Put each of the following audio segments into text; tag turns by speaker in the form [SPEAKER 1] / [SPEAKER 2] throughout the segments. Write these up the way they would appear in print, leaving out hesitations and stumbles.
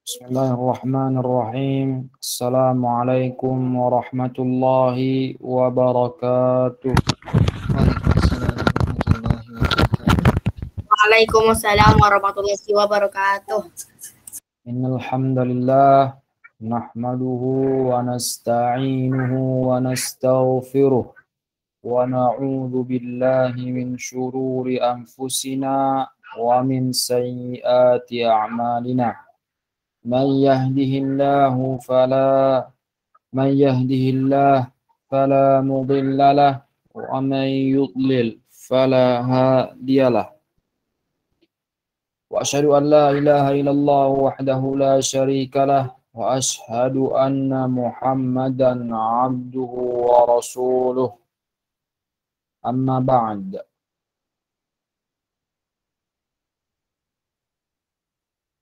[SPEAKER 1] Bismillahirrahmanirrahim. Assalamualaikum warahmatullahi wabarakatuh.
[SPEAKER 2] Waalaikumsalam warahmatullahi wabarakatuh.
[SPEAKER 1] Innal hamdalillah nahmaduhu wa nasta'inuhu wa nastaghfiruh wa na'udzu billahi min shururi anfusina wa min sayyiati a'malina. Man yahdihillahu man yahdihillah fala mudilla lah wa man yudlil fala hadiyalah. Wa asyhadu an la ilaha illallah wahdahu la syarika lah wa asyhadu anna Muhammadan abduhu wa rasuluh. Amma ba'd.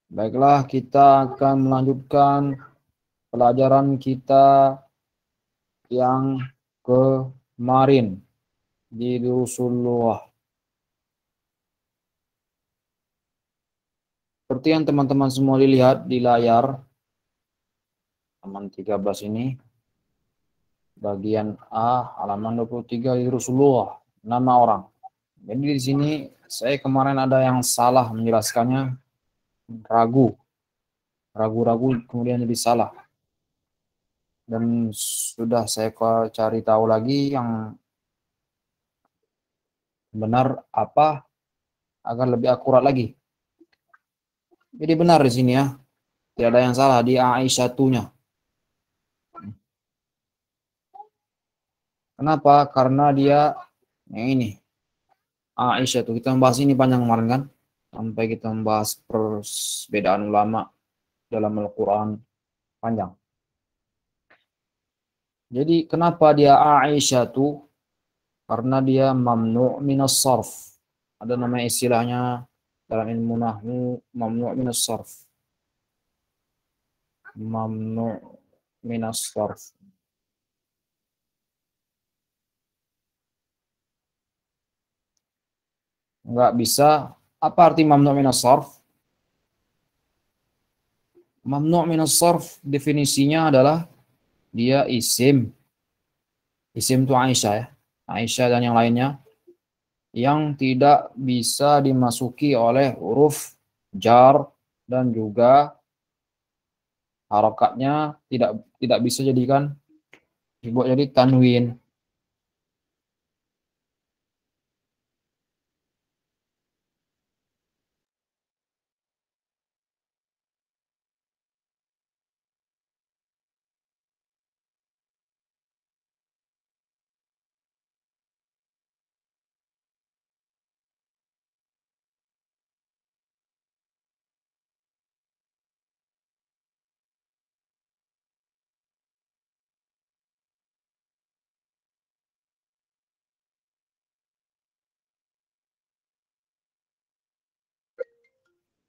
[SPEAKER 1] Baiklah, kita akan melanjutkan pelajaran kita yang kemarin di Rasulullah. Seperti yang teman-teman semua dilihat di layar, halaman 13 ini, bagian A, halaman 23 di Rasulullah, nama orang. Jadi di sini saya kemarin ada yang salah menjelaskannya, ragu-ragu kemudian jadi salah. Dan sudah saya cari tahu lagi yang benar apa agar lebih akurat lagi. Jadi benar di sini ya. Tidak ada yang salah di Aisyatunya. Kenapa? Karena dia yang ini. Aisyah itu kita membahas ini panjang kemarin kan? Sampai kita membahas perbedaan ulama dalam Al-Quran panjang. Jadi kenapa dia Aisyah itu? Karena dia mamnu' minas sarf. Ada nama istilahnya dalam ilmu nahwu mamnu' minas sarf. Mamnu' minas sarf. Enggak bisa. Apa arti mamnu' minas sarf? Mamnu' minas sarf definisinya adalah dia isim. Isim itu Aisyah ya. Aisyah dan yang lainnya yang tidak bisa dimasuki oleh huruf jar dan juga harokatnya tidak bisa jadikan dibuat jadi tanwin.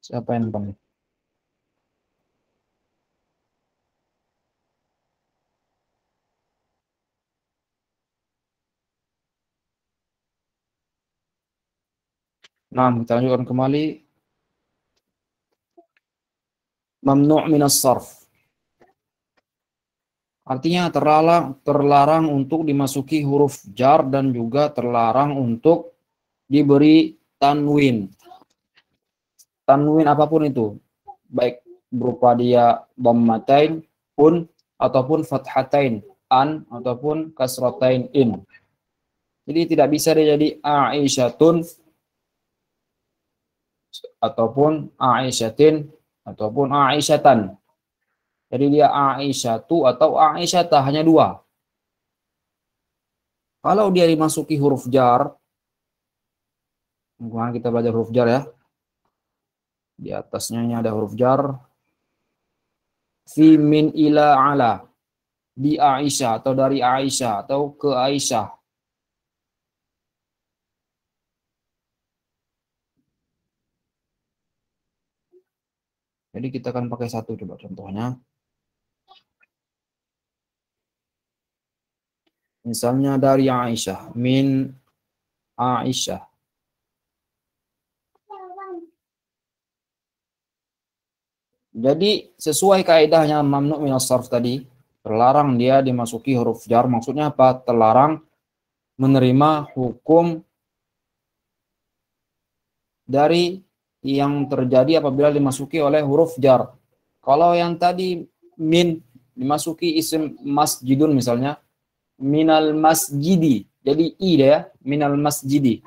[SPEAKER 1] Siapa yang panggil? Nah, kita lanjutkan kembali. Mamnu' minas sarf. Artinya terlarang untuk dimasuki huruf jar dan juga terlarang untuk diberi tanwin. Tanwin apapun itu. Baik berupa dia dhammatain pun ataupun fathatain an ataupun kasratain in. Jadi tidak bisa dia jadi Aisyatun ataupun Aisyatin ataupun Aisyatan. Jadi dia Aisyatu atau Aisyata hanya dua. Kalau dia dimasuki huruf jar, kemarin kita belajar huruf jar ya. Di atasnya ini ada huruf jar. Fi min ila ala. Di Aisyah atau dari Aisyah atau ke Aisyah. Jadi kita akan pakai satu coba contohnya. Misalnya dari Aisyah, min Aisyah. Jadi sesuai kaidahnya mamnu' minas sarf tadi, terlarang dia dimasuki huruf jar. Maksudnya apa? Terlarang menerima hukum dari yang terjadi apabila dimasuki oleh huruf jar. Kalau yang tadi min dimasuki isim masjidun misalnya, minal masjidi. Jadi i ya, minal masjidi.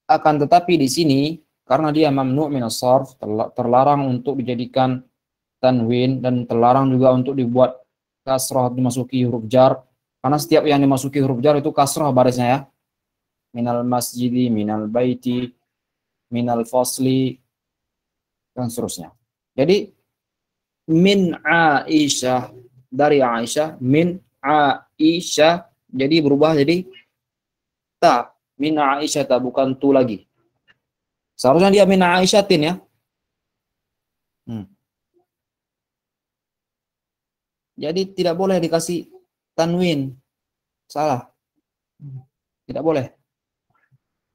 [SPEAKER 1] Akan tetapi di sini karena dia mamnu' minas sarf, terlarang untuk dijadikan tanwin dan terlarang juga untuk dibuat kasrah dimasuki huruf jar. Karena setiap yang dimasuki huruf jar itu kasrah barisnya ya. Minal masjidi, minal baiti, minal fasli, dan seterusnya. Jadi min Aisyah, dari Aisyah, min Aisyah, jadi berubah jadi ta, min Aisyah ta, bukan tu lagi. Seharusnya dia min Aisyatin ya. Jadi tidak boleh dikasih tanwin, salah. Tidak boleh.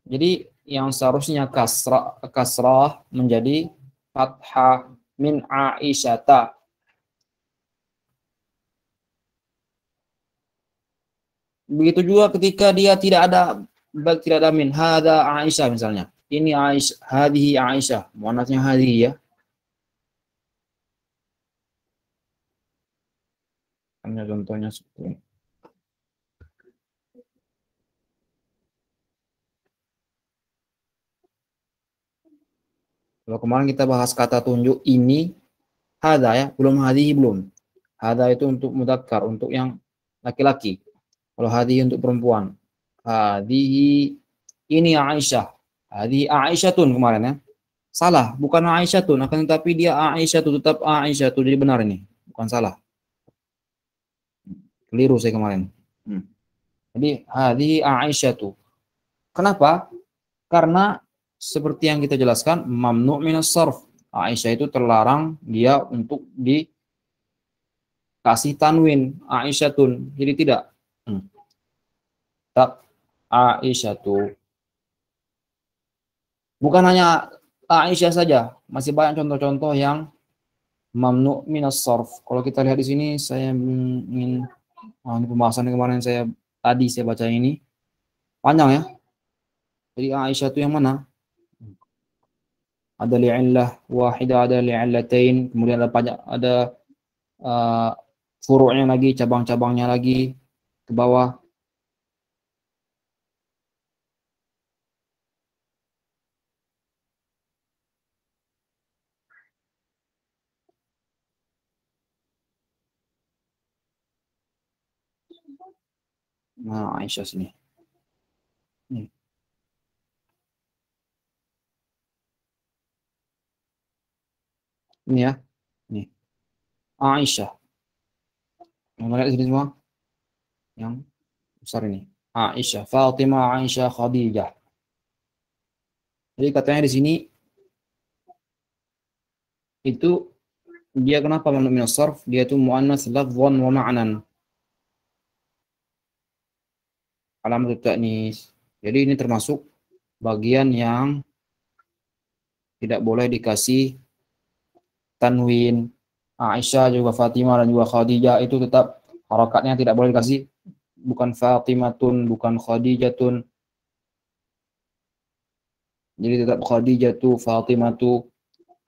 [SPEAKER 1] Jadi yang seharusnya kasrah menjadi fathah min Aisyata. Begitu juga ketika dia tidak ada min hada Aisyah misalnya. Ini Aisyah, hadhihi Aisyah, muannatnya hadhihi ya. Hanya contohnya seperti ini. Kalau kemarin kita bahas kata tunjuk ini hada ya, belum hadhihi belum. Hada itu untuk mudzakkar, untuk yang laki-laki. Kalau hadhihi untuk perempuan. Hadhihi ini Aisyah. Hadhihi Aisyatun kemarin ya. Salah, bukan Aisyatun, akan tetapi dia Aisyatu, tetap Aisyatu, jadi benar ini. Bukan salah. Keliru saya kemarin. Jadi hadhihi Aisyatu. Kenapa? Karena seperti yang kita jelaskan, mamnu' minas sarf. Aisyah itu terlarang dia untuk dikasih tanwin, Aisyatun. Jadi tidak. Tak Aisyatu. Bukan hanya Aisyah saja, masih banyak contoh-contoh yang mamnu' minas sarf. Kalau kita lihat di sini, saya ingin ini pembahasan kemarin saya baca ini panjang ya. Jadi Aisyah itu yang mana? Ada li'illah wahidah, ada li'illatain, kemudian ada furu'nya lagi, cabang-cabangnya lagi ke bawah. Nah, Aisyah sini. Nih. Ini ya. Nih. Aisyah. Yang lihat di sini semua? Yang besar ini. Aisyah, Fatimah, Aisyah, Khadijah. Jadi katanya di sini itu dia kenapa mamnu' minas sarf? Dia itu muannats lafdhan wa ma'nan. Alamat ta'nis. Jadi ini termasuk bagian yang tidak boleh dikasih tanwin. Aisyah juga Fatimah dan juga Khadijah itu tetap harokatnya tidak boleh dikasih, bukan Fatimatun, bukan Khadijatun. Jadi tetap Khadijatu, Fatimatu,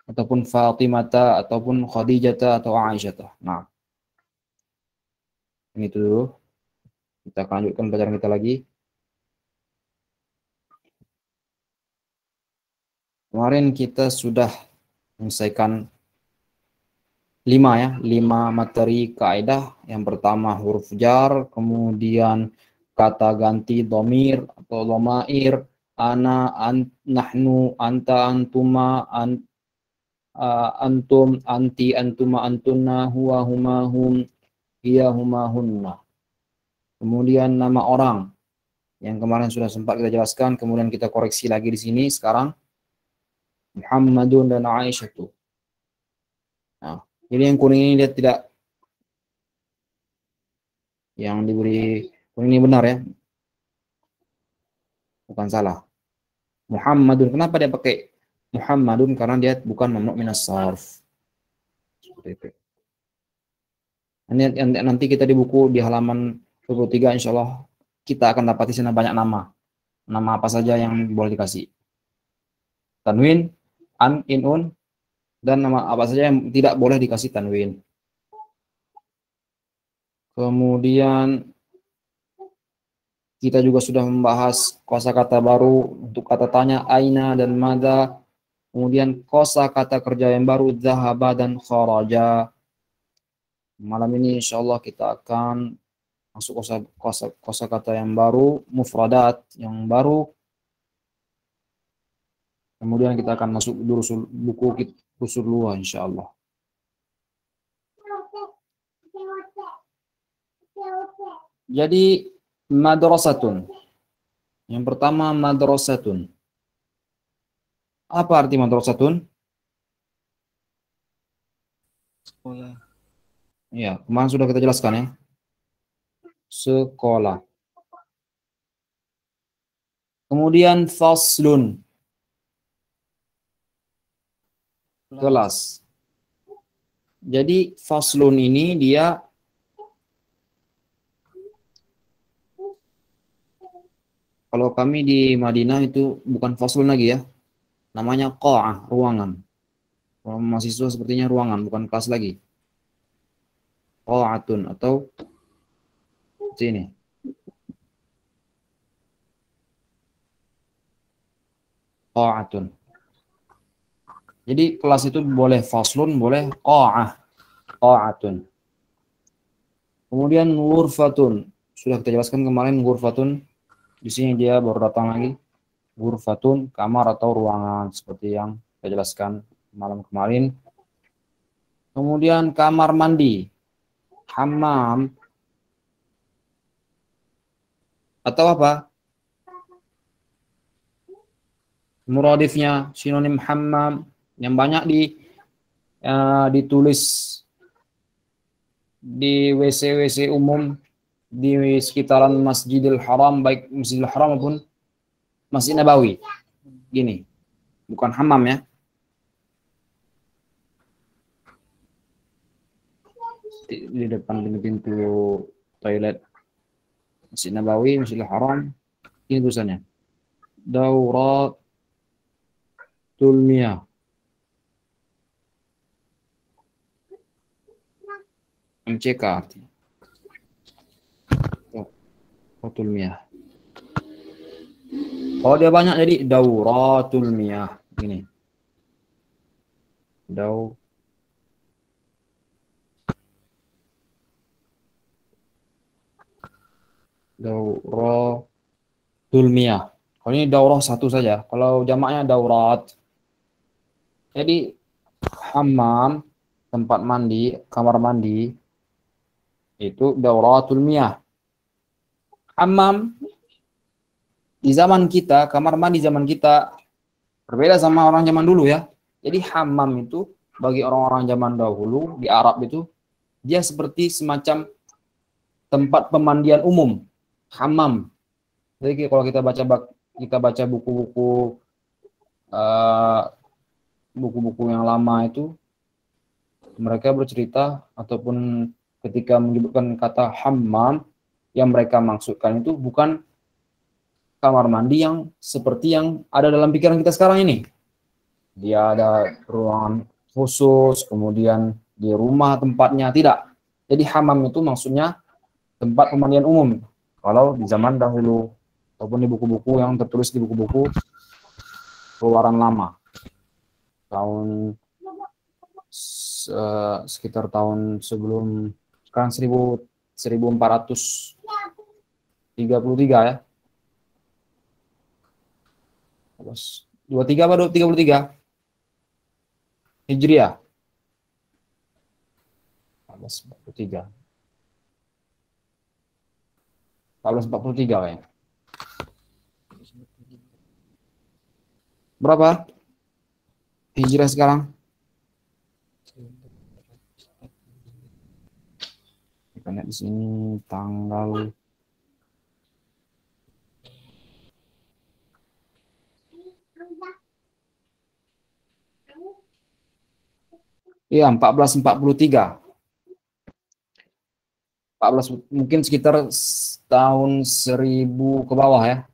[SPEAKER 1] ataupun Fatimata, ataupun Khadijata, atau Aisyata. Nah, ini dulu. Kita akan lanjutkan pelajaran kita lagi. Kemarin kita sudah menyelesaikan 5 materi kaidah. Yang pertama huruf jar, kemudian kata ganti domir atau domair, ana, nahnu, anta, antuma, antum, anti, antuma, antunna, huwa, huma, hum, hiya, huma, hunna. Kemudian nama orang yang kemarin sudah sempat kita jelaskan, kemudian kita koreksi lagi di sini sekarang. Muhammadun dan Aisyah itu. Nah, jadi yang kuning ini dia tidak, yang diberi kuning ini benar ya, bukan salah. Muhammadun, kenapa dia pakai Muhammadun? Karena dia bukan mamnu' minas sarf. Nanti kita di buku di halaman 23 insya Allah kita akan dapat di sana banyak nama. Nama apa saja yang boleh dikasih. Tanwin, an, in, un, dan nama apa saja yang tidak boleh dikasih tanwin. Kemudian kita juga sudah membahas kosakata baru untuk kata tanya aina dan mada. Kemudian kosakata kerja yang baru dhahaba dan kharaja. Malam ini insya Allah kita akan masuk kosakata yang baru, mufradat yang baru. Kemudian kita akan masuk buku usul luah insya Allah. Jadi madrasatun. Yang pertama madrasatun. Apa arti madrasatun?
[SPEAKER 3] Sekolah.
[SPEAKER 1] Ya, kemarin sudah kita jelaskan ya. Sekolah. Kemudian faslun. Kelas. Jadi faslun ini dia kalau kami di Madinah itu bukan faslun lagi ya. Namanya qa'ah, ruangan. Kalau mahasiswa sepertinya ruangan, bukan kelas lagi. Qa'atun atau sini. Qa'atun. Jadi kelas itu boleh faslun, boleh qa'ah. Qa'atun. Kemudian ghurfatun. Sudah kita jelaskan kemarin ghurfatun. Di sini dia baru datang lagi. Ghurfatun, kamar atau ruangan seperti yang kita jelaskan malam kemarin. Kemudian kamar mandi. Hammam. Atau apa? Muradifnya sinonim hammam yang banyak ditulis di WC-WC umum di sekitaran Masjidil Haram, baik Masjidil Haram maupun Masjid Nabawi. Gini, bukan hammam ya. Di depan pintu toilet Masjid Nabawi, Masjidil Haram, ini tulisannya. Dauratul Miyah. MCK artinya. Dauratul Miyah. Kalau dia banyak jadi Dauratul Miyah. Ini. Dauratul Miyah. Kalau ini daurah satu saja. Kalau jamaknya daurat. Jadi hammam, tempat mandi, kamar mandi itu dauratul miyah. Hammam di zaman kita, kamar mandi zaman kita berbeda sama orang zaman dulu ya. Jadi hammam itu bagi orang-orang zaman dahulu di Arab itu dia seperti semacam tempat pemandian umum. Hammam. Jadi kalau kita baca buku-buku buku-buku yang lama itu mereka bercerita ataupun ketika menyebutkan kata hammam yang mereka maksudkan itu bukan kamar mandi yang seperti yang ada dalam pikiran kita sekarang ini. Dia ada ruangan khusus, kemudian di rumah tempatnya, tidak. Jadi hammam itu maksudnya tempat pemandian umum. Kalau di zaman dahulu ataupun di buku-buku yang tertulis di buku-buku keluaran lama. Tahun sekitar tahun sebelum sekarang 1433 ya. 23 atau 33 Hijriah. 1443. 1443 kayaknya. Berapa Hijriah sekarang? Kita lihat di sini tanggal Iya, 1443. 14 mungkin sekitar tahun 1000 ke bawah ya,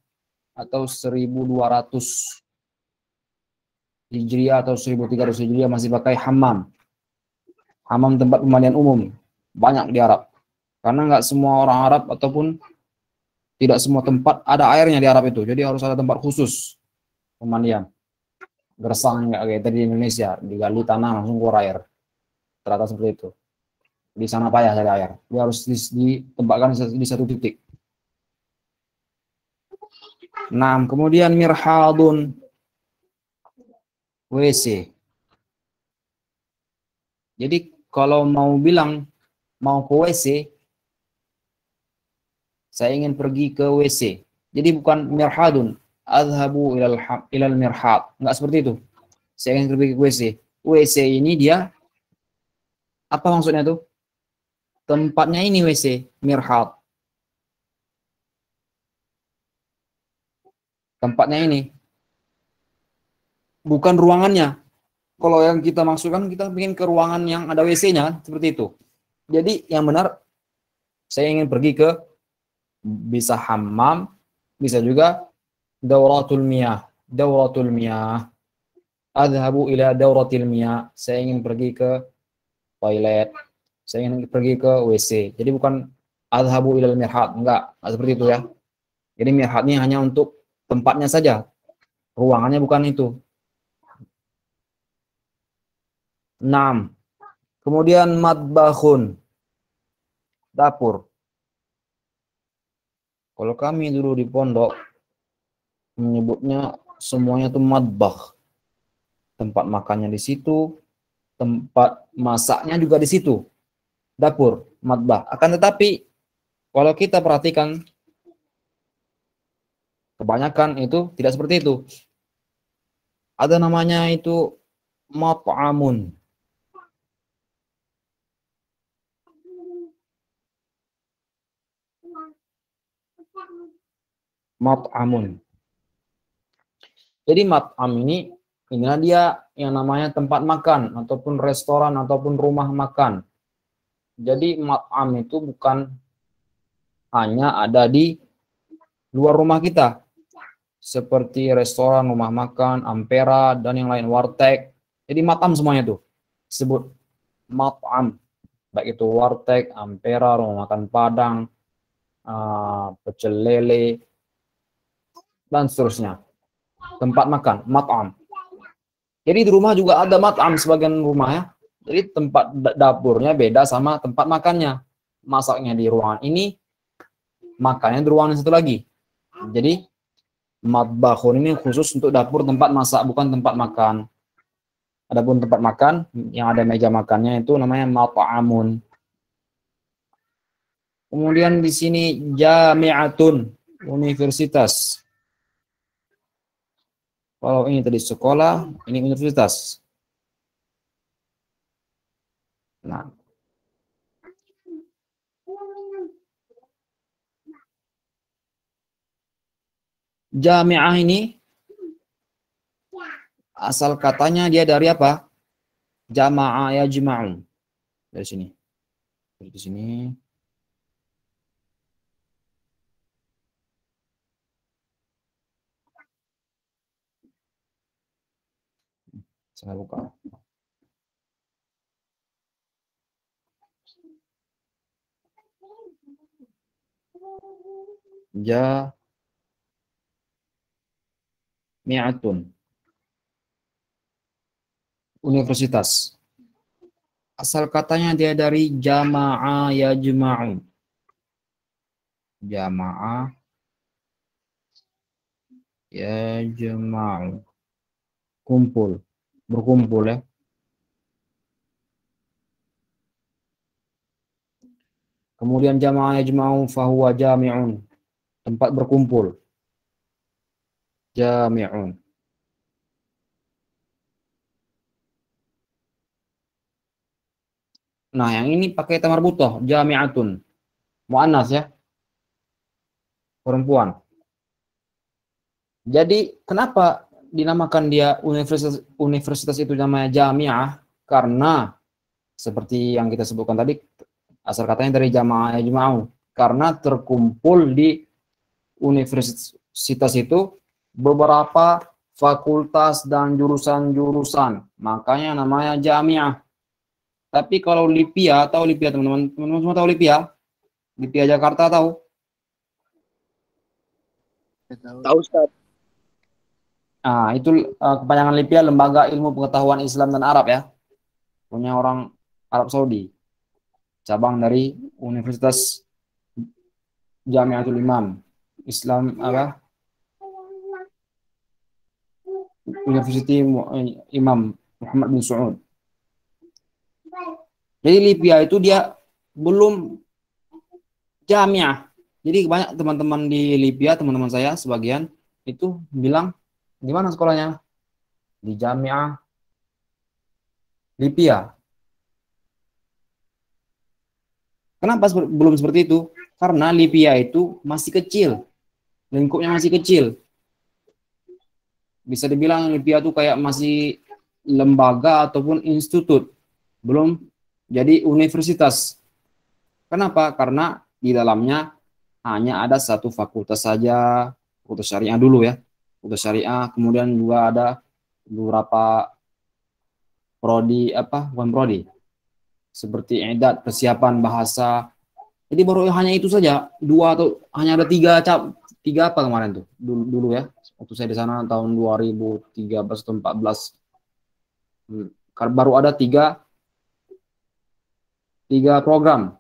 [SPEAKER 1] atau 1200 Hijriah atau 1300 Hijriah, masih pakai hammam. Hammam tempat pemandian umum banyak di Arab. Karena nggak semua orang Arab ataupun tidak semua tempat ada airnya di Arab itu. Jadi harus ada tempat khusus pemandian. Gersang nggak kayak tadi di Indonesia, digali tanah langsung keluar air. Ternyata seperti itu. Di sana payah cari air. Dia harus ditempatkan di satu titik. Nah, kemudian mirhadun, WC. Jadi kalau mau bilang mau ke WC, saya ingin pergi ke WC. Jadi bukan mirhadun, adhabu ilal mirhad. Enggak seperti itu. Saya ingin pergi ke WC. WC ini dia, apa maksudnya tuh? Tempatnya ini WC, mirhad. Tempatnya ini. Bukan ruangannya. Kalau yang kita maksudkan, kita ingin ke ruangan yang ada WC-nya, seperti itu. Jadi yang benar, saya ingin pergi ke, bisa hammam, bisa juga dauratul miyah. Dauratul miyah. Adhabu ila dauratil miyah. Saya ingin pergi ke toilet. Saya ingin pergi ke WC. Jadi bukan adhabu ilal mirhad. Enggak seperti itu ya. Jadi mirhadnya hanya untuk tempatnya saja. Ruangannya bukan itu. 6. Kemudian madbakhun, dapur. Kalau kami dulu di pondok menyebutnya semuanya itu madbakh. Tempat makannya di situ, tempat masaknya juga di situ. Dapur, madbakh. Akan tetapi kalau kita perhatikan, kebanyakan itu tidak seperti itu. Ada namanya itu mat'amun. Mat'amun. Jadi mat'am ini, inilah dia yang namanya tempat makan ataupun restoran ataupun rumah makan. Jadi mat'am itu bukan hanya ada di luar rumah kita, seperti restoran, rumah makan, ampera dan yang lain, warteg. Jadi mat'am semuanya tuh disebut mat'am, baik itu warteg, ampera, rumah makan Padang, pecel lele, dan seterusnya. Tempat makan, mat'am. Jadi di rumah juga ada mat'am sebagian rumah ya. Jadi tempat dapurnya beda sama tempat makannya. Masaknya di ruangan ini, makannya di ruangan satu lagi. Jadi matbakhun ini khusus untuk dapur tempat masak, bukan tempat makan. Adapun tempat makan yang ada meja makannya itu namanya mat'amun. Kemudian di sini jami'atun, universitas. Kalau ini tadi sekolah, ini universitas. Nah, jami'ah ini asal katanya dia dari apa? Jama'a yajma'u. Dari sini. Dari sini. Saya buka. Jami'atun. Universitas. Asal katanya dia dari jama'a yajma'u. Jama'a yajma'u. Kumpul. Berkumpul ya. Kemudian jama'a yajma'u fahuwa jami'un. Tempat berkumpul. Jami'un. Nah, yang ini pakai tamarbutoh, jami'atun. Mu'annas ya. Perempuan. Jadi, kenapa dinamakan dia universitas itu namanya jami'ah? Karena Seperti yang kita sebutkan tadi, asal katanya dari jamaah ijma'u, karena terkumpul di universitas itu beberapa fakultas dan jurusan-jurusan, makanya namanya jamiah. Tapi kalau LIPIA, tahu LIPIA teman-teman? Teman-teman semua tahu LIPIA? LIPIA Jakarta tahu?
[SPEAKER 3] Tahu Ustaz.
[SPEAKER 1] Nah, itu kepanjangan LIPIA, Lembaga Ilmu Pengetahuan Islam dan Arab ya. Punya orang Arab Saudi. Cabang dari Universitas Jamiatul Imam. Islam apa? University Imam Muhammad bin Saud. Jadi LIPIA itu dia belum jamiah. Jadi banyak teman-teman di LIPIA, teman-teman saya sebagian itu bilang, di mana sekolahnya? Di Jamiah LIPIA. Kenapa belum seperti itu? Karena LIPIA itu masih kecil. Lingkupnya masih kecil. Bisa dibilang LIPIA itu kayak masih lembaga ataupun institut. Belum jadi universitas. Kenapa? Karena di dalamnya hanya ada satu fakultas saja, fakultas syariah dulu ya. Fakultas syariah, kemudian juga ada beberapa prodi, bukan prodi, seperti edat, persiapan bahasa. Jadi baru hanya itu saja, dua atau hanya ada tiga apa kemarin tuh dulu ya. Waktu saya di sana tahun 2013 atau 14, baru ada tiga program.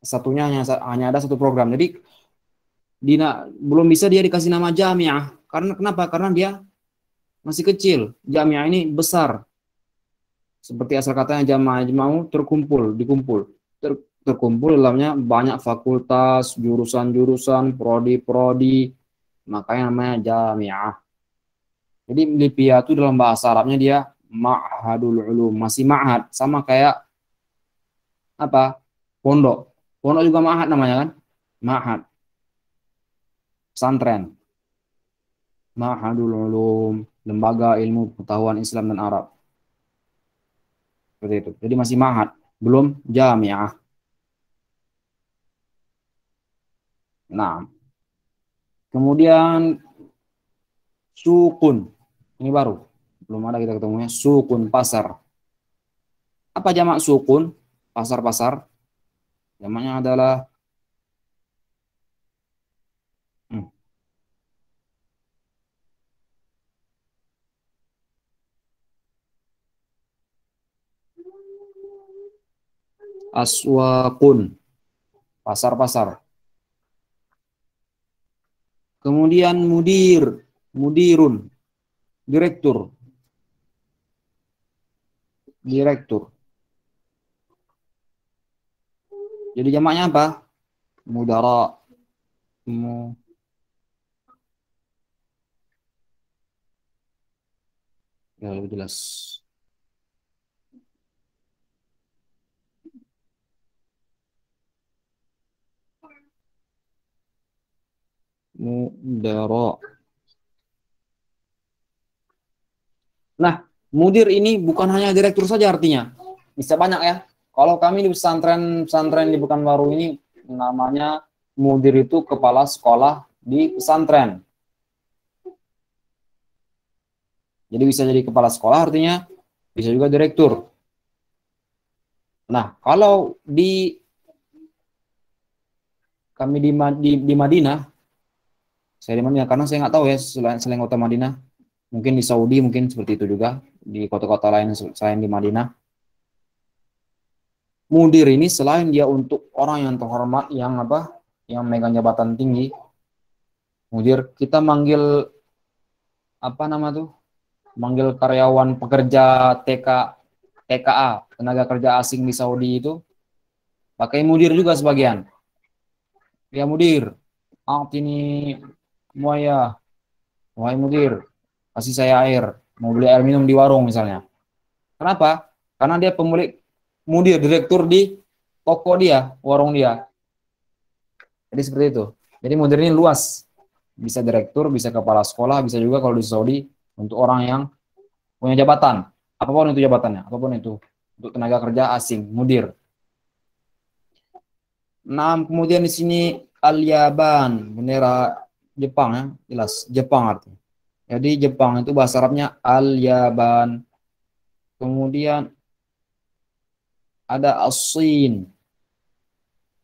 [SPEAKER 1] Satunya hanya ada satu program. Jadi belum bisa dia dikasih nama jamiah. Karena kenapa? Karena dia masih kecil. Jamiah ini besar. Seperti asal katanya jamaah ijma'u, terkumpul dalamnya banyak fakultas, jurusan-jurusan, prodi-prodi. Makanya namanya jamiah. Jadi LIPIA itu dalam bahasa Arabnya dia ma'hadul ulum, masih ma'had, sama kayak pondok. Pondok juga ma'had namanya kan? Ma'had. Pesantren. Ma'hadul ulum, lembaga ilmu pengetahuan Islam dan Arab. Seperti itu. Jadi masih ma'had, belum jamiah. Nah, kemudian sukun. Ini baru. Belum ada kita ketemunya. Sukun, pasar. Apa jamak sukun? Pasar-pasar. Jamaknya adalah aswakun. Pasar-pasar. Kemudian mudirun, direktur. Jadi jamaknya apa? Mudara. Ya, lebih jelas. Mudara. Nah, mudir ini bukan hanya direktur saja artinya. Bisa banyak ya. Kalau kami di pesantren di Pekanbaru ini namanya mudir itu kepala sekolah di pesantren. Jadi bisa jadi kepala sekolah artinya bisa juga direktur. Nah, kalau kami di Madinah, saya di Madinah karena saya nggak tahu ya selain kota Madinah, mungkin di Saudi mungkin seperti itu juga, di kota-kota lain selain di Madinah. Mudir ini selain dia untuk orang yang terhormat, yang megang jabatan tinggi, mudir kita manggil manggil karyawan pekerja TKA, tenaga kerja asing di Saudi itu pakai mudir juga sebagian. Ya mudir, ini muaya, wahai mudir, kasih saya air, mau beli air minum di warung misalnya. Kenapa? Karena dia pemilik, mudir, direktur di toko dia, warung dia. Jadi seperti itu. Jadi mudir ini luas, bisa direktur, bisa kepala sekolah, bisa juga kalau di Saudi untuk orang yang punya jabatan, apapun itu jabatannya, apapun itu untuk tenaga kerja asing, mudir. Nah, kemudian di sini Al-Yaban, bendera Jepang ya, jelas Jepang artinya. Jadi Jepang itu bahasa Arabnya Al-Yaban. Kemudian ada As-Sin,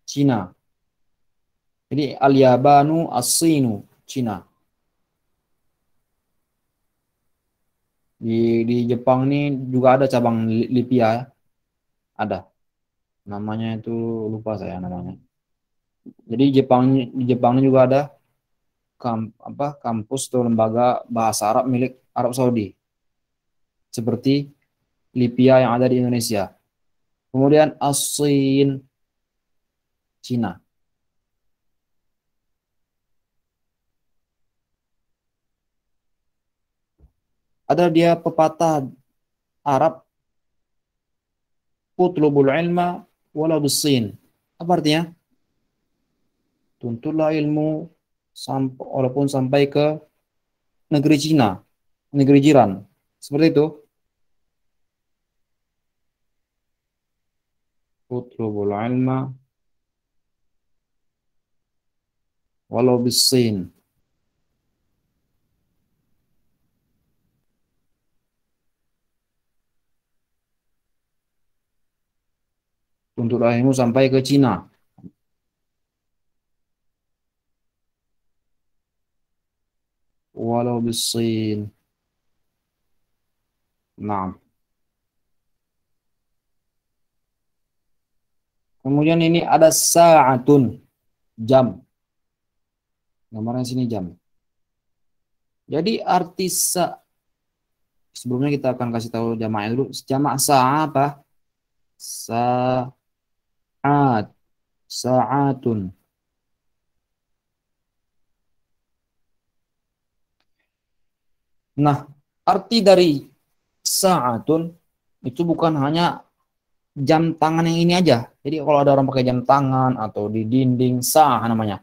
[SPEAKER 1] Cina. Jadi Al-Yabanu, As-Sinu, Cina. Di Jepang ini juga ada cabang Lipia ya. Ada. Namanya itu lupa saya namanya. Jadi di Jepang ini juga ada kampus atau lembaga bahasa Arab milik Arab Saudi. Seperti Lipia yang ada di Indonesia. Kemudian As-Sin, Cina. Ada dia pepatah Arab, utlubul ilma walau bisin. Apa artinya? Tuntutlah ilmu walaupun sampai ke negeri Cina, negeri jiran. Seperti itu. Utlubul ilma walau bisin. Tuntutlah ilmu sampai ke Cina. Walau bisin. Nah. Kemudian ini ada sa'atun, jam. Nomornya sini jam. Jadi arti sebelumnya kita akan kasih tahu jamaknya dulu. Jamak sa apa? Sa'at, sa'atun. Nah, arti dari sa'atun itu bukan hanya jam tangan yang ini aja. Jadi kalau ada orang pakai jam tangan atau di dinding, sa'ah namanya.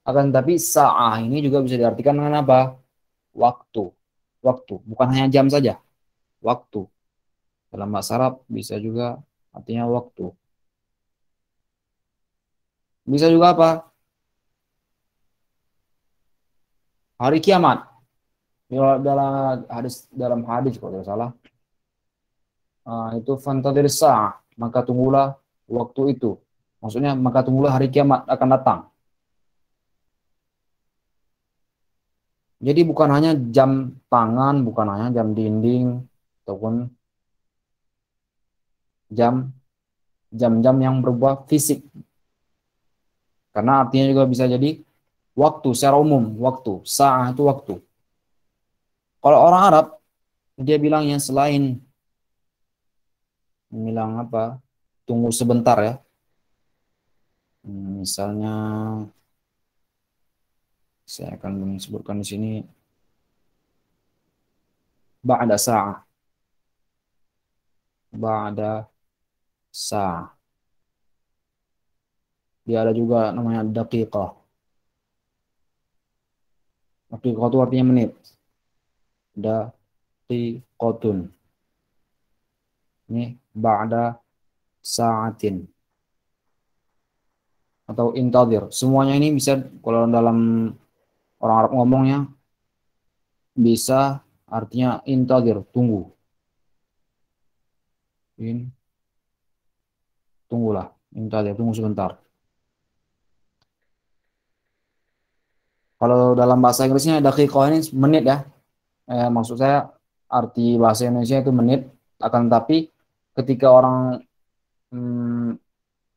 [SPEAKER 1] Akan tapi sa'ah ini juga bisa diartikan dengan apa? Waktu. Waktu, bukan hanya jam saja. Waktu. Dalam bahasa Arab bisa juga artinya waktu. Bisa juga apa? Hari kiamat. Ya, dalam hadis kalau tidak salah. Itu fantadir sa'ah, maka tunggulah waktu itu. Maksudnya maka tunggulah hari kiamat akan datang. Jadi bukan hanya jam tangan, bukan hanya jam dinding, ataupun jam-jam yang berubah fisik. Karena artinya juga bisa jadi waktu secara umum, waktu. Sa'ah itu waktu. Kalau orang Arab, dia bilangnya selain bilang apa? Tunggu sebentar ya. Misalnya saya akan menyebutkan di sini ba'da sa'ah. Ba'da sa'ah. Dia ada juga namanya daqiqah. Daqiqah itu artinya menit. Daqiqatun. Ini ba'da sa'atin. Atau intadir. Semuanya ini bisa kalau dalam orang Arab ngomongnya bisa artinya intadir, tunggu. Tunggulah, intadir, tunggu sebentar. Kalau dalam bahasa Inggrisnya daqiqah ini menit ya. Maksud saya arti bahasa Indonesia itu menit, akan tetapi ketika orang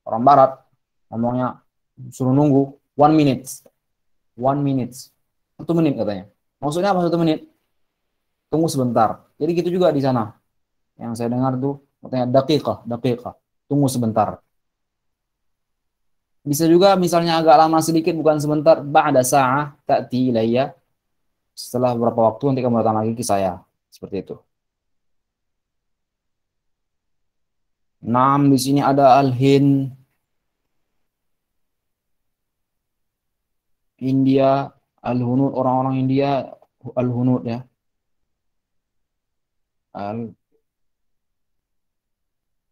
[SPEAKER 1] Barat ngomongnya suruh nunggu 1 minute, 1 minute, 1 menit katanya. Maksudnya apa 1 menit? Tunggu sebentar. Jadi gitu juga di sana. Yang saya dengar tuh katanya daqiqah, daqiqah, tunggu sebentar. Bisa juga misalnya agak lama sedikit, bukan sebentar, ba'da sa'ah ta'ti ilayya. Setelah beberapa waktu nanti kamu datang lagi ke saya. Seperti itu. Di sini ada Al-Hind, India, Al-Hunud, orang-orang India, Al-Hunud ya.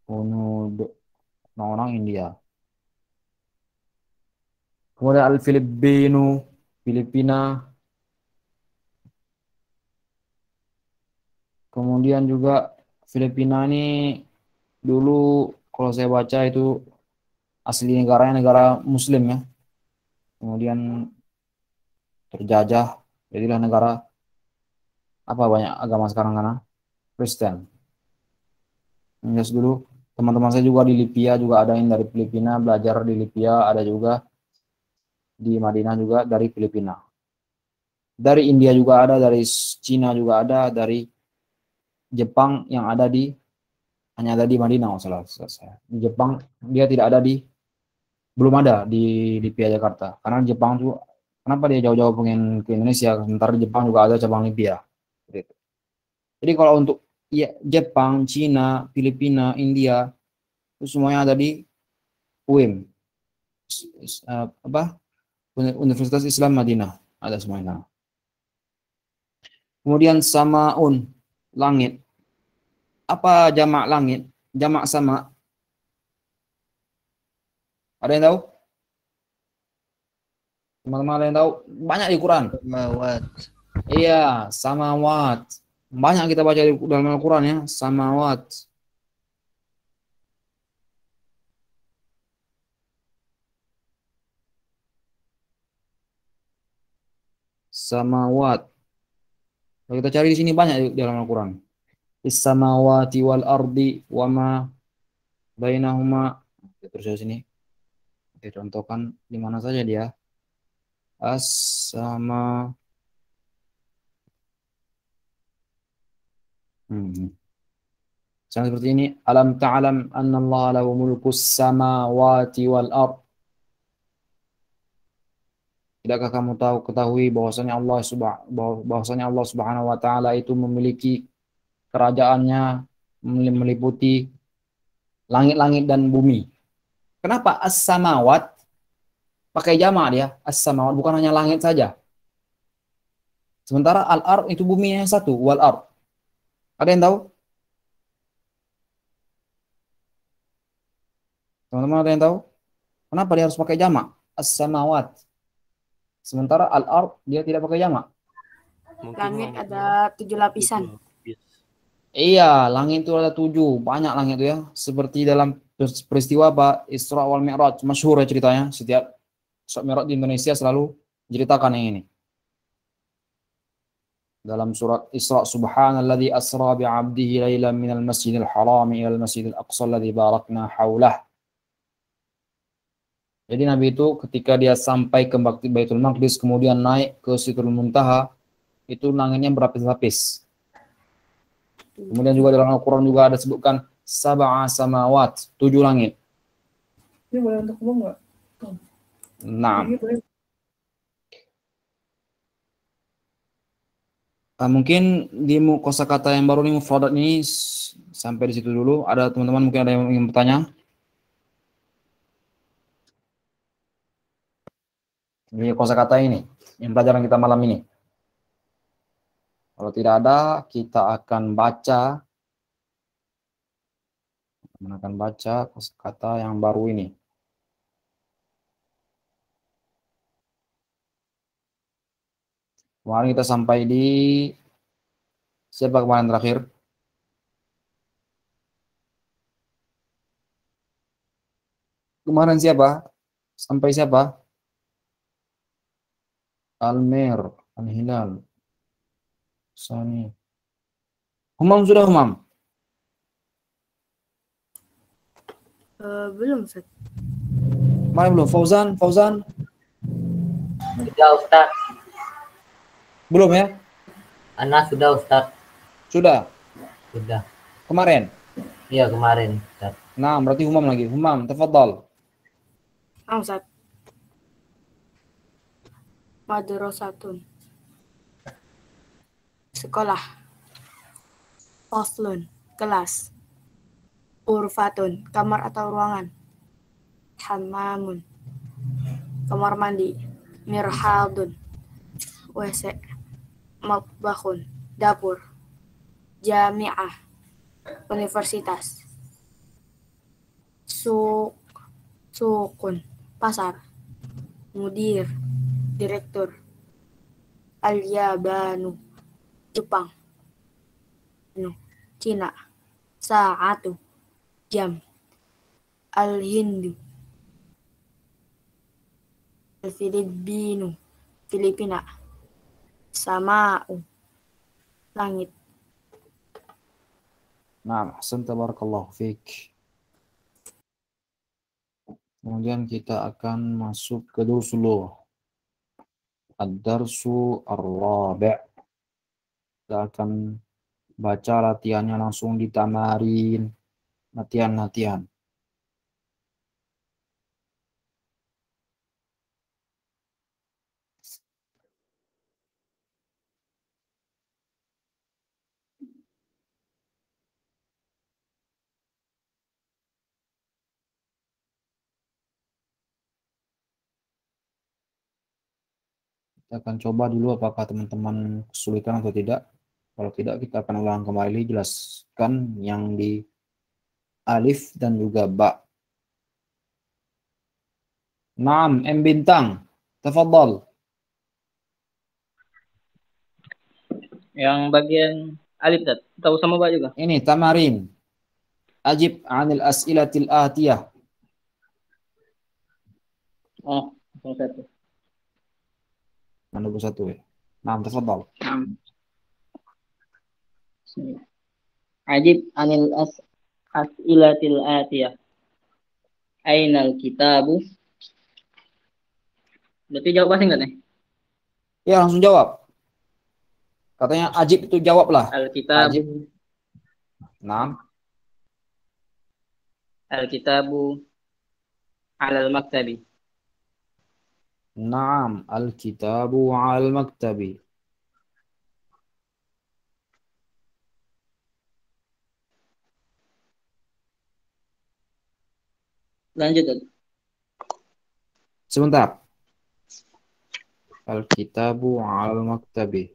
[SPEAKER 1] Hunud, orang-orang India. Kemudian Al-Filipino, Filipina. Kemudian juga Filipina ini dulu kalau saya baca itu asli negaranya negara Muslim ya. Kemudian terjajah, jadilah negara apa banyak agama sekarang karena Kristen. Yes, dulu teman-teman saya juga di Libya juga ada yang dari Filipina belajar di Libya, ada juga di Madinah juga dari Filipina. Dari India juga ada, dari Cina juga ada, dari Jepang yang ada di hanya ada di Madinah, salah saya. Di Jepang dia tidak ada di belum ada di Libya Jakarta. Karena Jepang tuh kenapa dia jauh-jauh pengen ke Indonesia, sementara di Jepang juga ada cabang Libya. Gitu. Jadi kalau untuk ya, Jepang, Cina, Filipina, India itu semuanya ada di UIM. Apa? Universitas Islam Madinah ada semuanya. Kemudian samaun, langit. Apa jamak langit? Jamak sama. Ada yang tahu? Teman-teman ada yang tahu? Banyak di Quran.
[SPEAKER 3] Samawat.
[SPEAKER 1] Iya, samawat. Banyak kita baca di dalam Al-Quran ya, samawat. Samawat. Kalau kita cari di sini banyak di dalam Al-Quran. Is-samawati wal ardi wa ma bainahuma. Terus di sini. Dicontohkan di mana saja dia. As-sama. Sama seperti ini. Alam ta'alam anna Allah lahu mulkus samawati wal ard. Tidakkah kamu ketahui bahwasanya Allah Subhanahu wa taala itu memiliki kerajaannya meliputi langit-langit dan bumi. Kenapa as-samawat pakai jamak dia? As-samawat bukan hanya langit saja. Sementara al-ard itu bumi yang satu, wal ard. Ada yang tahu? Teman-teman ada yang tahu? Kenapa dia harus pakai jamak? As-samawat. Sementara al-ard dia tidak pakai jamak.
[SPEAKER 2] Langit ada 7 lapisan.
[SPEAKER 1] Iya, langit itu ada 7, banyak langit itu ya. Seperti dalam peristiwa apa Isra wal Mi'raj, masyhur ya ceritanya. Setiap Isra Mi'raj di Indonesia selalu ceritakan yang ini. Dalam surat Isra, subhanalladzi asra bi'abdihi lailan minal masjidil haram ilal masjidil aqsa alladzi barakna haulah. Jadi Nabi itu ketika dia sampai ke Baitul Maqdis kemudian naik ke Sidratul Muntaha, itu langitnya berlapis-lapis. Kemudian juga dalam Al-Quran juga ada sebutkan sab'a samawat, 7 langit.
[SPEAKER 4] Ini boleh untuk umum nggak?
[SPEAKER 1] Nah,
[SPEAKER 4] Ini boleh.
[SPEAKER 1] mungkin di kosakata yang baru nih mufradat ini sampai di situ dulu. Ada teman-teman mungkin ada yang ingin bertanya? Di kosakata ini, yang pelajaran kita malam ini. Kalau tidak ada, kita akan baca kosakata yang baru ini. Kemarin kita sampai di siapa kemarin terakhir? Kemarin siapa? Sampai siapa? Almer, Al-Hilal, Sani. Humam sudah Humam?
[SPEAKER 2] Belum, Ustaz.
[SPEAKER 1] Kemarin belum? Fauzan?
[SPEAKER 5] Sudah Ustaz.
[SPEAKER 1] Belum ya?
[SPEAKER 5] Ana sudah Ustaz.
[SPEAKER 1] Sudah?
[SPEAKER 5] Sudah.
[SPEAKER 1] Kemarin?
[SPEAKER 5] Iya kemarin Ustaz.
[SPEAKER 1] Nah, berarti Humam lagi. Humam, tafadhal.
[SPEAKER 2] Ustaz. Madrasatun. Sekolah. Faslun. Kelas. Urfatun. Kamar atau ruangan. Hamamun. Kamar mandi. Mirhadun. WC. Matbahun. Dapur. Jami'ah. Universitas. Suk, sukun, pasar. Mudir, direktur. Al-Yabanu, Jepang. Cina. Sa'atu, jam. Al-Hindu, Al-Filipino, Filipina. Sama'u, langit.
[SPEAKER 1] Nah, ahsanta barakallahu fiik. Kemudian kita akan masuk ke dursul lughah. Ad-darsu ar-rabi'. Kita akan baca latihannya langsung di tamarin, latihan-latihan. Kita akan coba dulu apakah teman-teman kesulitan atau tidak. Kalau tidak, kita akan ulang kembali jelaskan yang di alif dan juga ba. Naam, M bintang. Tafadhal.
[SPEAKER 3] Yang bagian alif tahu sama Pak juga.
[SPEAKER 1] Ini tamarin. Ajib 'anil as'ilatil atiyah.
[SPEAKER 3] Oh, yang satu.
[SPEAKER 1] Nomor 1 ya. Naam, tafadhal.
[SPEAKER 3] Ajib anil as'ilatil atiyah. Ainal kitabu? Berarti jawab bahasa Inggris nih?
[SPEAKER 1] Ya, langsung jawab. Katanya ajib itu jawablah.
[SPEAKER 3] Al-kitabu.
[SPEAKER 1] Ajib. Naam.
[SPEAKER 3] Al-kitabu alal maktabi.
[SPEAKER 1] Naam, al-kitabu 'alal maktabi.
[SPEAKER 3] Lanjut.
[SPEAKER 1] Sebentar. Al-kitabu 'alal maktabi.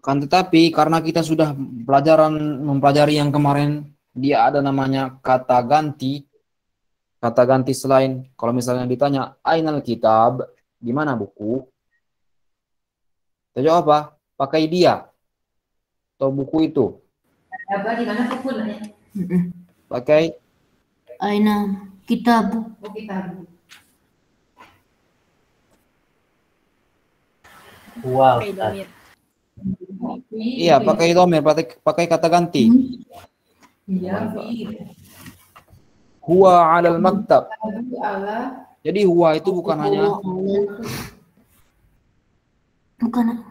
[SPEAKER 1] Akan tetapi karena kita sudah mempelajari yang kemarin, dia ada namanya kata ganti. Kata ganti selain kalau misalnya ditanya ainal kitab, di mana buku? Kita jawab apa? Pakai dia atau buku itu.
[SPEAKER 6] Apa di mana buku nanya?
[SPEAKER 1] Pakai
[SPEAKER 6] Aina kitabu. Oh, kitabu.
[SPEAKER 5] Wow,
[SPEAKER 2] Pakai
[SPEAKER 5] Ustaz.
[SPEAKER 2] domir.
[SPEAKER 1] iya, pakai domir, pakai kata ganti.
[SPEAKER 6] Iya,
[SPEAKER 1] Huwa 'alal maktab.
[SPEAKER 6] ala
[SPEAKER 1] Jadi huwa itu bukan hanya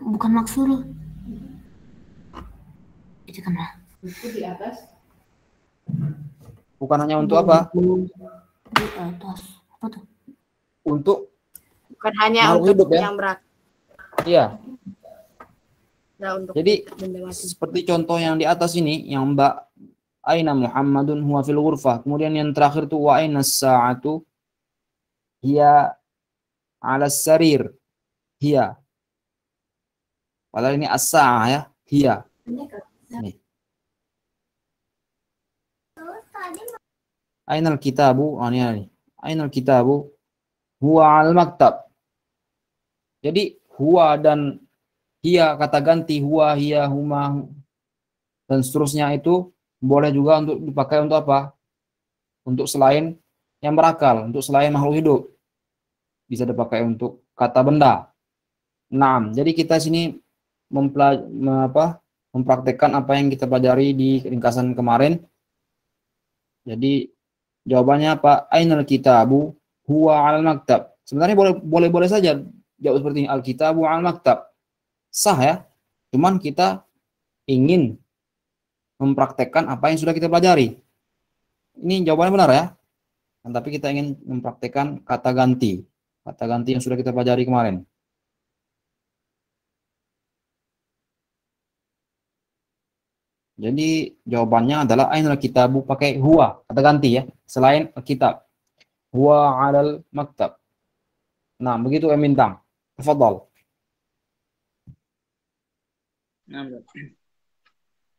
[SPEAKER 6] bukan maksud. Itu kan buku di atas.
[SPEAKER 1] bukan hanya untuk apa?
[SPEAKER 6] Di atas. Apa tuh?
[SPEAKER 1] Untuk
[SPEAKER 2] Bukan hanya
[SPEAKER 1] makhluk
[SPEAKER 2] untuk
[SPEAKER 1] hidup ya.
[SPEAKER 2] yang berat.
[SPEAKER 1] Iya.
[SPEAKER 2] Nah, untuk
[SPEAKER 1] Jadi
[SPEAKER 2] benda mati.
[SPEAKER 1] seperti contoh yang di atas ini yang Mbak Aina Muhammadun huwa fil ghurfah. Kemudian yang terakhir tuh wa aina sa'atu hiya 'ala sarir. Hiya. Padahal ini as-sa'ah ya. Hiya. Nih. Ainal kitabu, ini. Ainal kitabu huwa 'al maktab. Jadi huwa dan hiya kata ganti huwa, hiya, huma dan seterusnya itu boleh juga untuk dipakai untuk apa? Untuk selain yang berakal, untuk selain makhluk hidup. Bisa dipakai untuk kata benda. Nah, jadi kita sini mempraktekkan apa yang kita pelajari di ringkasan kemarin. Jadi jawabannya apa? Ainal kitabu huwa 'alal maktab. Sebenarnya boleh saja jawab seperti ini, al-kitabu 'alal maktab. Sah ya. Cuman kita ingin mempraktekkan apa yang sudah kita pelajari. Ini jawabannya benar ya. Tapi kita ingin mempraktekkan kata ganti. Kata ganti yang sudah kita pelajari kemarin. Jadi jawabannya adalah ainal kitabu pakai huwa, kata ganti ya, selain kitab. Huwa 'alal maktab. Nah, begitu bintang. Tafadhal.
[SPEAKER 3] Nah,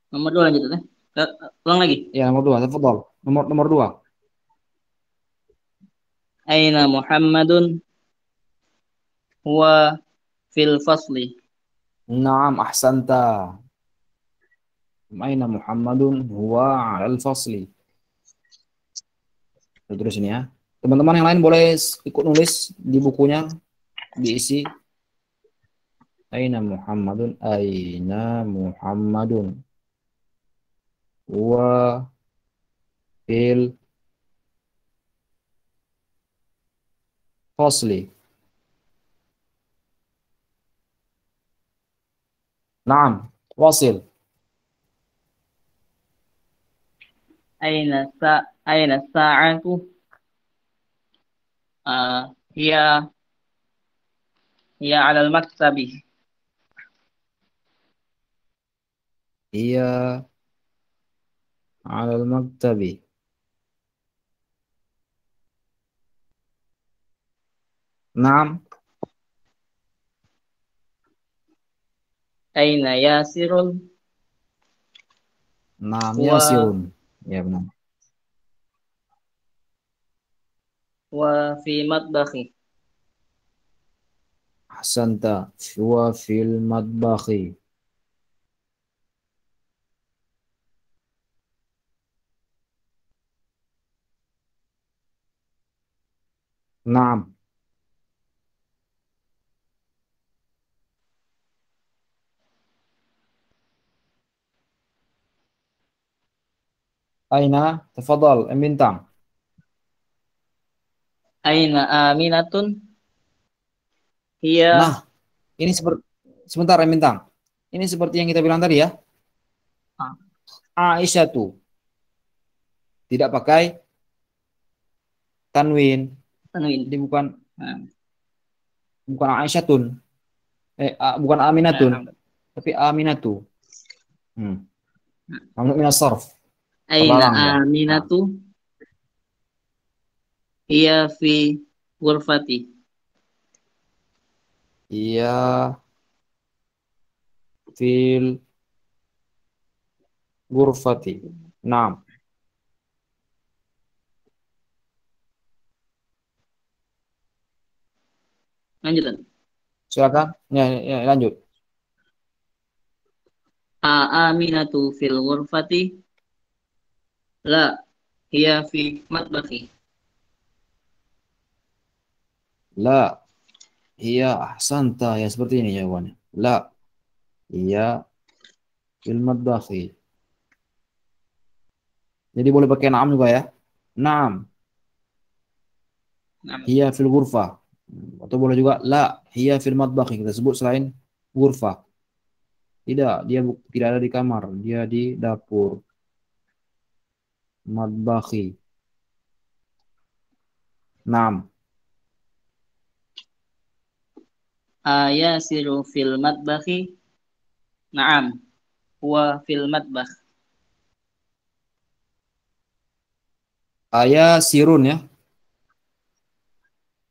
[SPEAKER 3] nomor 2 lanjut ya. Ulang lagi.
[SPEAKER 1] Ya, nomor 2. Tafadhol. Nomor 2.
[SPEAKER 3] Aina Muhammadun huwa fil fasli.
[SPEAKER 1] Naam, ahsanta. Aina Muhammadun huwa 'alal fasli. Terus ini ya. Teman-teman yang lain boleh ikut nulis di bukunya, diisi. Aina Muhammadun, Aina Muhammadun huwa fil fasli. Naam, wasil.
[SPEAKER 3] Aina sa'atu hiya hiya 'alal maktabi.
[SPEAKER 1] Iya 'alal maktabi. Naam,
[SPEAKER 3] Aina Yasirun
[SPEAKER 1] naam
[SPEAKER 3] huwa
[SPEAKER 1] yasirun. Ya benar.
[SPEAKER 3] fi matbakhi.
[SPEAKER 1] Ahsanta, huwa fil madbakhi. Naam. Aina, tafadhal, bintang.
[SPEAKER 3] Aina Aminatun hiya
[SPEAKER 1] Nah, ini sebentar bintang. Ini seperti yang kita bilang tadi ya.
[SPEAKER 3] ah,
[SPEAKER 1] Aisyah tuh tidak pakai tanwin.
[SPEAKER 3] tanwin.
[SPEAKER 1] Jadi bukan
[SPEAKER 3] Nah,
[SPEAKER 1] bukan Aisyatun. Bukan Aminatun,
[SPEAKER 3] alhamdulillah.
[SPEAKER 1] tapi Aminatu. Mamnu minas sarf.
[SPEAKER 3] Aina
[SPEAKER 1] Terlarang dia. Nah,
[SPEAKER 3] Aminatu hiya fi ghurfati.
[SPEAKER 1] iya fil ghurfati. Naam.
[SPEAKER 3] Lanjutan.
[SPEAKER 1] Silakan. Ya, lanjut.
[SPEAKER 3] Aminatu fil ghurfati la hiya fi matbakhi.
[SPEAKER 1] La, iya ahsanta ya seperti ini jawabannya. La, iya fil madbakhi. Jadi boleh pakai naam juga ya. Naam,
[SPEAKER 3] Nah,
[SPEAKER 1] hiya fil ghurfah. Atau boleh juga la, hiya fil madbakhi. Kita sebut selain ghurfah. Tidak, dia tidak ada di kamar, dia di dapur. Madbakhi. Naam.
[SPEAKER 3] Ayasiru fil matbakhi. Naam, huwa fil matbakh.
[SPEAKER 1] Ayah sirun ya.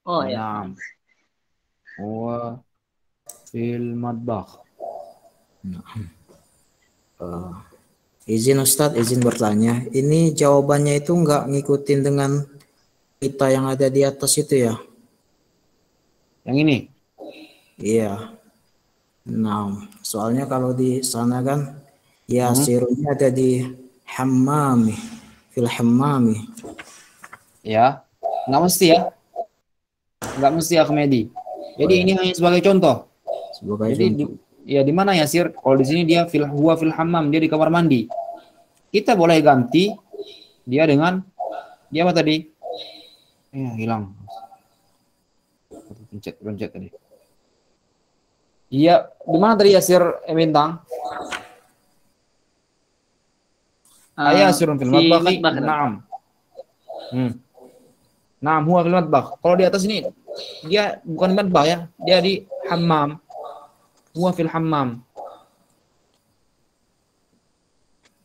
[SPEAKER 3] Oh ya.
[SPEAKER 1] Naam. Huwa fil madbakh.
[SPEAKER 7] Izin Ustadz, izin bertanya. Ini jawabannya itu nggak ngikutin dengan kita yang ada di atas itu ya?
[SPEAKER 1] Yang ini.
[SPEAKER 7] Iya. Nah, soalnya kalau di sana kan ya sirunnya ada di hammami, fil hammami.
[SPEAKER 1] Ya. Nggak mesti ya. Nggak mesti Ahmedi. Jadi ini hanya sebagai contoh.
[SPEAKER 7] Sebagai
[SPEAKER 1] Jadi
[SPEAKER 7] contoh.
[SPEAKER 1] di mana Yasir? Kalau di sini dia huwa fil hammam, dia di kamar mandi. Kita boleh ganti dia dengan dia apa tadi? Hilang. Pencet tadi. Iya, di mana tadi Yasir bintang? Yasirun fil matbakhi. Naam. Naam, huwa fil matbakh. Kalau di atas ini dia bukan matbakh ya, dia di hammam. Huwa fil hammam.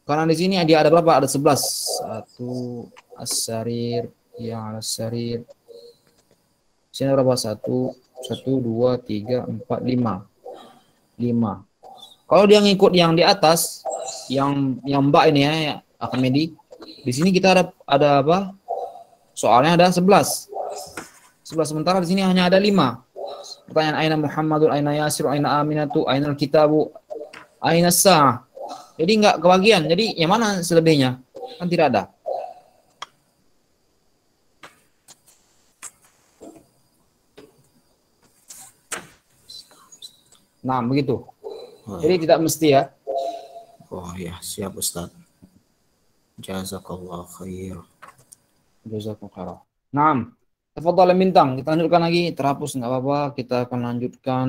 [SPEAKER 1] Karena di sini dia ada berapa? Ada 11. Satu as-sarir, yang as-sarir. Sini berapa? 1, 2, 3, 4, 5. 5. Kalau dia ngikut yang di atas, yang mbak ini ya, Ahmedi, di sini kita ada apa? Soalnya ada 11. 11 sementara di sini hanya ada 5. Pertanyaan aina Muhammadun, aina Yasir, aina Aminatu, aina Kitabu, aina Sa'ah. Jadi nggak kebagian. Jadi yang mana selebihnya? Kan tidak ada. Nah, begitu. Jadi tidak mesti ya.
[SPEAKER 7] Oh ya, siap Ustaz. Jazakallah khair.
[SPEAKER 1] Jazakum khairan. Naam. Tafadhal Bintang. Kita lanjutkan lagi. Terhapus nggak apa-apa. Kita akan lanjutkan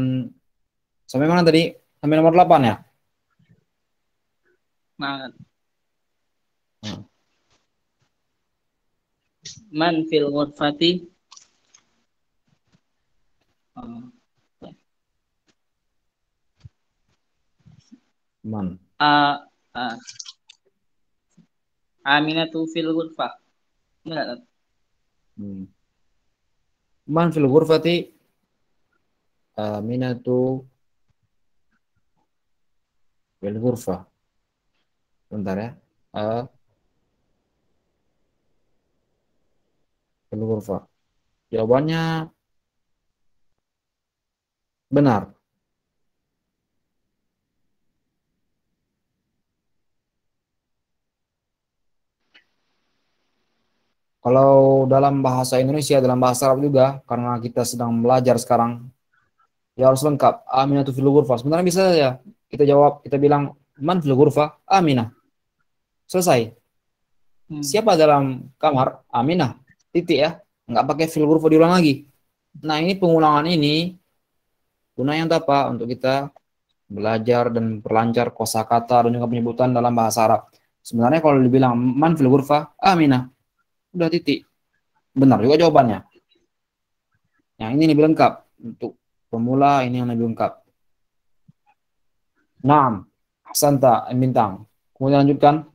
[SPEAKER 1] sampai mana tadi? Sampai nomor 8 ya?
[SPEAKER 3] Nah. Man fil ghurfati.
[SPEAKER 1] Man.
[SPEAKER 3] Aminatu fil ghurfah. Enggak.
[SPEAKER 1] Man fil ghurfati. Aminatu fil ghurfah. Bentar ya. Fil ghurfah. Jawabannya benar. Kalau dalam bahasa Indonesia, dalam bahasa Arab juga, karena kita sedang belajar sekarang, ya harus lengkap. Aminatu fil ghurfah. Sebenarnya bisa saja kita jawab, kita bilang man fil ghurfah? Aminah. Selesai. Siapa dalam kamar? Aminah. Titik ya. Nggak pakai fil ghurfah diulang lagi. Nah, ini pengulangan ini gunanya untuk apa? Untuk kita belajar dan perlancar kosakata dan juga penyebutan dalam bahasa Arab. Sebenarnya kalau dibilang man fil ghurfah? Aminah. Udah titik. Benar juga jawabannya. Yang ini lebih lengkap. Untuk pemula ini yang lebih lengkap. Naam. Ahsanta Bintang. Kemudian lanjutkan.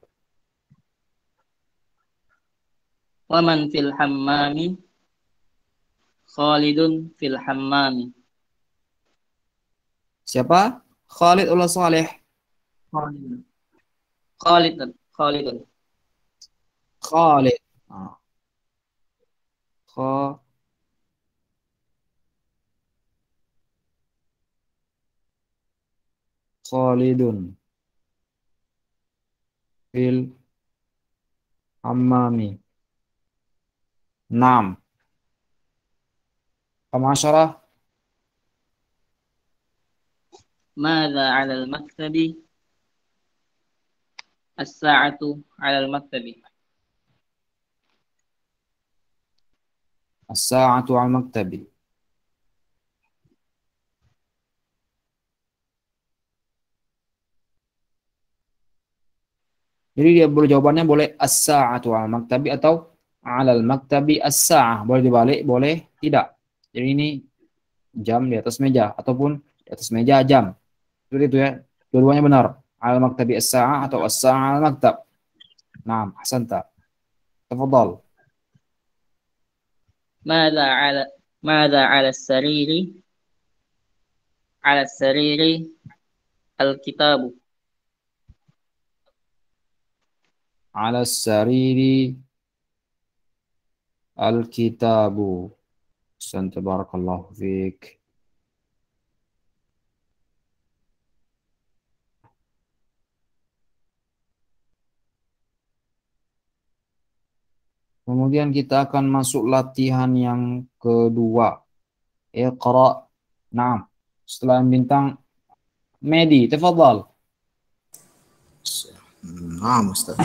[SPEAKER 3] Waman fil hammami. Khalidun fil hammami.
[SPEAKER 1] Siapa? Khalid ulah Saleh.
[SPEAKER 3] Khalidun.
[SPEAKER 1] Khalid. Khalidun fil hammami. Naam. Kamasyarah.
[SPEAKER 3] Madza 'ala al-maktabi? As-sa'atu 'ala al-maktabi.
[SPEAKER 1] As-sa'atu 'ala al-maktabi. Jadi dia boleh jawabannya boleh as-sa'atu 'ala al-maktabi atau 'ala al-maktabi as-sa'ah. Boleh dibalik, boleh tidak. Jadi ini jam di atas meja ataupun di atas meja jam. Seperti itu ya. Dua-duanya benar. 'Ala al-maktabi as-sa'ah atau as-sa'ah 'ala al-maktab. Naam, ahsanta. Tafadhal.
[SPEAKER 3] Madza 'ala as-sariri? 'Ala as-sariri al-kitabu.
[SPEAKER 1] 'Ala as-sariri al-kitabu. Ahsanta, barakallahu fiik. Kemudian kita akan masuk latihan yang kedua. Iqra. Naam. Setelah Bintang Medi, tafadhal.
[SPEAKER 7] Naam Ustaz.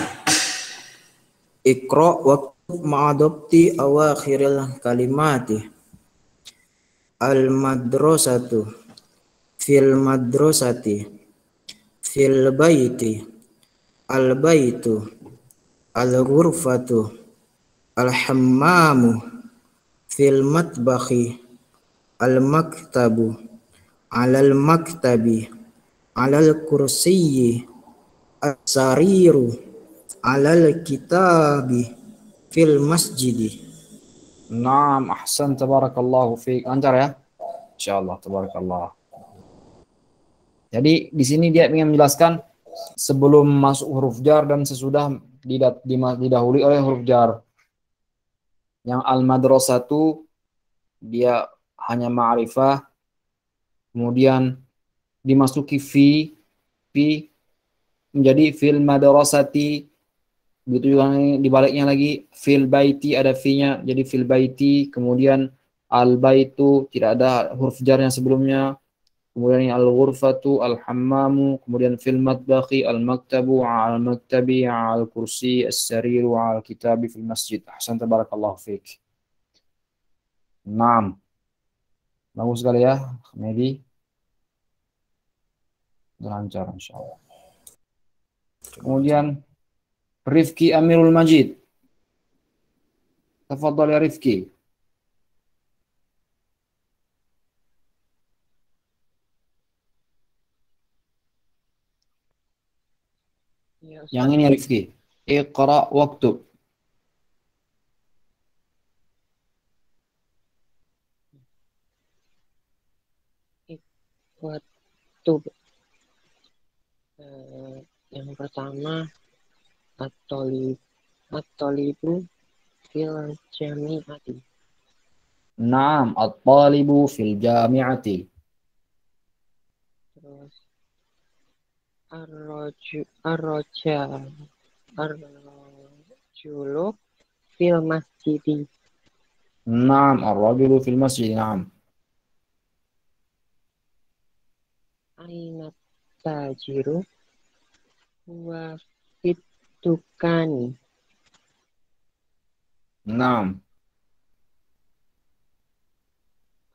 [SPEAKER 7] Iqra waktub ma'adabti awakhiril kalimati. Al-madrasatu fil madrasati fil baiti al-baitu al-ghurfatu al-hammamu fil matbakhi al-maktabu alal maktabi alal kursiyyi as-sariru alal kitabi fil masjidi.
[SPEAKER 1] Naam, ahsan, tabarakallahu fiik. Lancar ya? Insyaallah, tabarakallah. Jadi di sini dia ingin menjelaskan sebelum masuk huruf jar dan sesudah didahului oleh huruf jar. Yang al-madrasatu dia hanya ma'rifah, kemudian dimasuki fi menjadi fil madrasati, begitu juga dibaliknya lagi fil baiti ada fi-nya jadi fil baiti, kemudian al baitu tidak ada huruf jarnya sebelumnya, kemudian al ghurfatu al hammamu, kemudian fil matbakhi al maktabu al maktabi al kursi as sariru al kitabi fil masjid. Ahsan, tabarakallahu fiik. Naam, bagus sekali ya Medi, lancar insyaallah. Kemudian Rifki Amirul Majid. Tafadhal ya Rifki.
[SPEAKER 3] Ya, Ustaz.
[SPEAKER 1] Yang ini ya Rifki. Iqra waktub.
[SPEAKER 8] Waktub. Yang pertama at-talibu fil jami'ati.
[SPEAKER 1] Naam, at-talibu fil jami'ati.
[SPEAKER 8] Terus arrojulu fil masjidi.
[SPEAKER 1] Naam, ar-rajulu fil masjid. Naam.
[SPEAKER 8] Aina tajiru wa fit dukani.
[SPEAKER 1] Naam.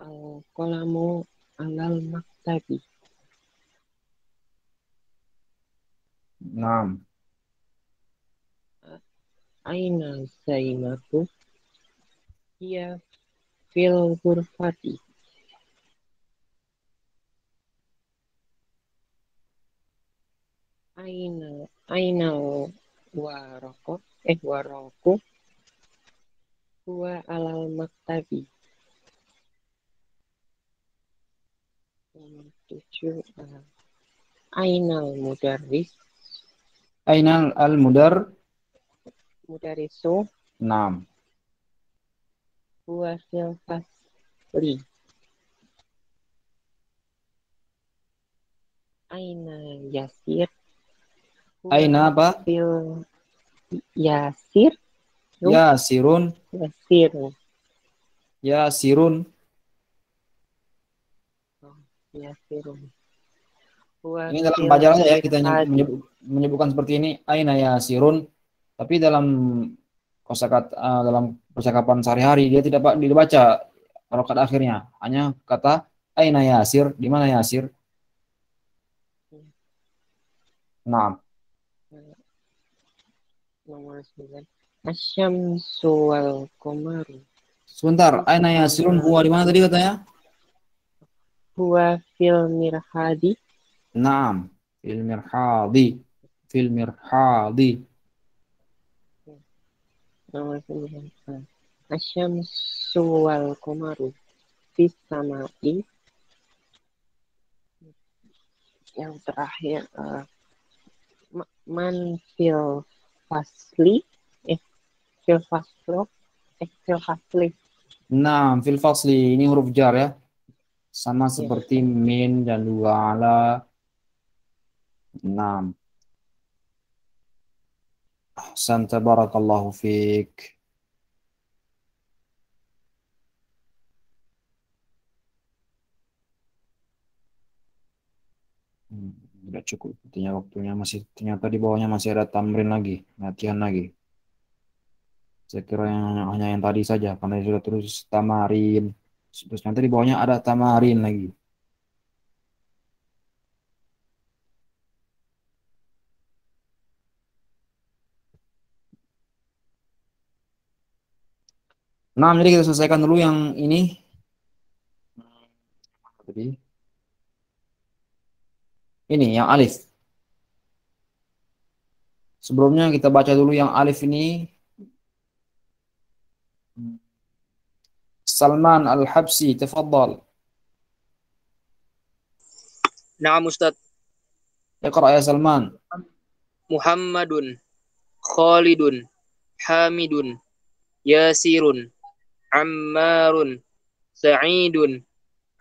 [SPEAKER 8] Al-qalamu alal maktabi.
[SPEAKER 1] Naam.
[SPEAKER 8] Aina Zainabu hiya fil ghurfati. Aina waraku huwa alal maktabi. Nomor 7 Ainal mudarris.
[SPEAKER 1] Aina
[SPEAKER 8] Mudarrisu
[SPEAKER 1] Naam.
[SPEAKER 8] huwa fil fasli. Aina Yasir huwa
[SPEAKER 1] Aina apa?
[SPEAKER 8] fil Yasir.
[SPEAKER 1] Yasirun.
[SPEAKER 8] Yasirun. Yasirun. Huwa
[SPEAKER 1] Ini dalam
[SPEAKER 8] fil
[SPEAKER 1] pelajaran ya kita
[SPEAKER 8] mirhadi.
[SPEAKER 1] menyebutkan seperti ini. Aina yasirun. Tapi dalam kosakata dalam percakapan sehari-hari dia tidak dibaca harokat akhirnya. Hanya kata aina yasir, di mana Yasir? Naam.
[SPEAKER 8] Nomor 9 Asyamsu wal qamaru
[SPEAKER 1] Sebentar, aina yasirun huwa di mana tadi katanya?
[SPEAKER 8] huwa fil mirhadi.
[SPEAKER 1] Naam, fil mirhadi. Fil mirhadi.
[SPEAKER 8] Nomor 9 Asyamsu wal qamaru fis samai. Yang terakhir man fil fasli fil fasli.
[SPEAKER 1] Naam, fil fasli. Ini huruf jar ya. Sama seperti min dan dua ala. Naam. Ahsan, tabarakallahu fiik. Tidak cukup. Waktunya masih, ternyata di bawahnya masih ada tamrin lagi, latihan lagi. Saya kira hanya yang tadi saja, karena sudah terus tamarin. Terus nanti di bawahnya ada tamarin lagi. Nah, jadi kita selesaikan dulu yang ini. Tadi. Ini yang alif. Sebelumnya kita baca dulu yang alif ini. Salman Al-Habsi, tafadhal.
[SPEAKER 9] Naam Ustaz.
[SPEAKER 1] Iqra ya Salman.
[SPEAKER 9] Muhammadun, Khalidun, Hamidun, Yasirun, Ammarun, Sa'idun,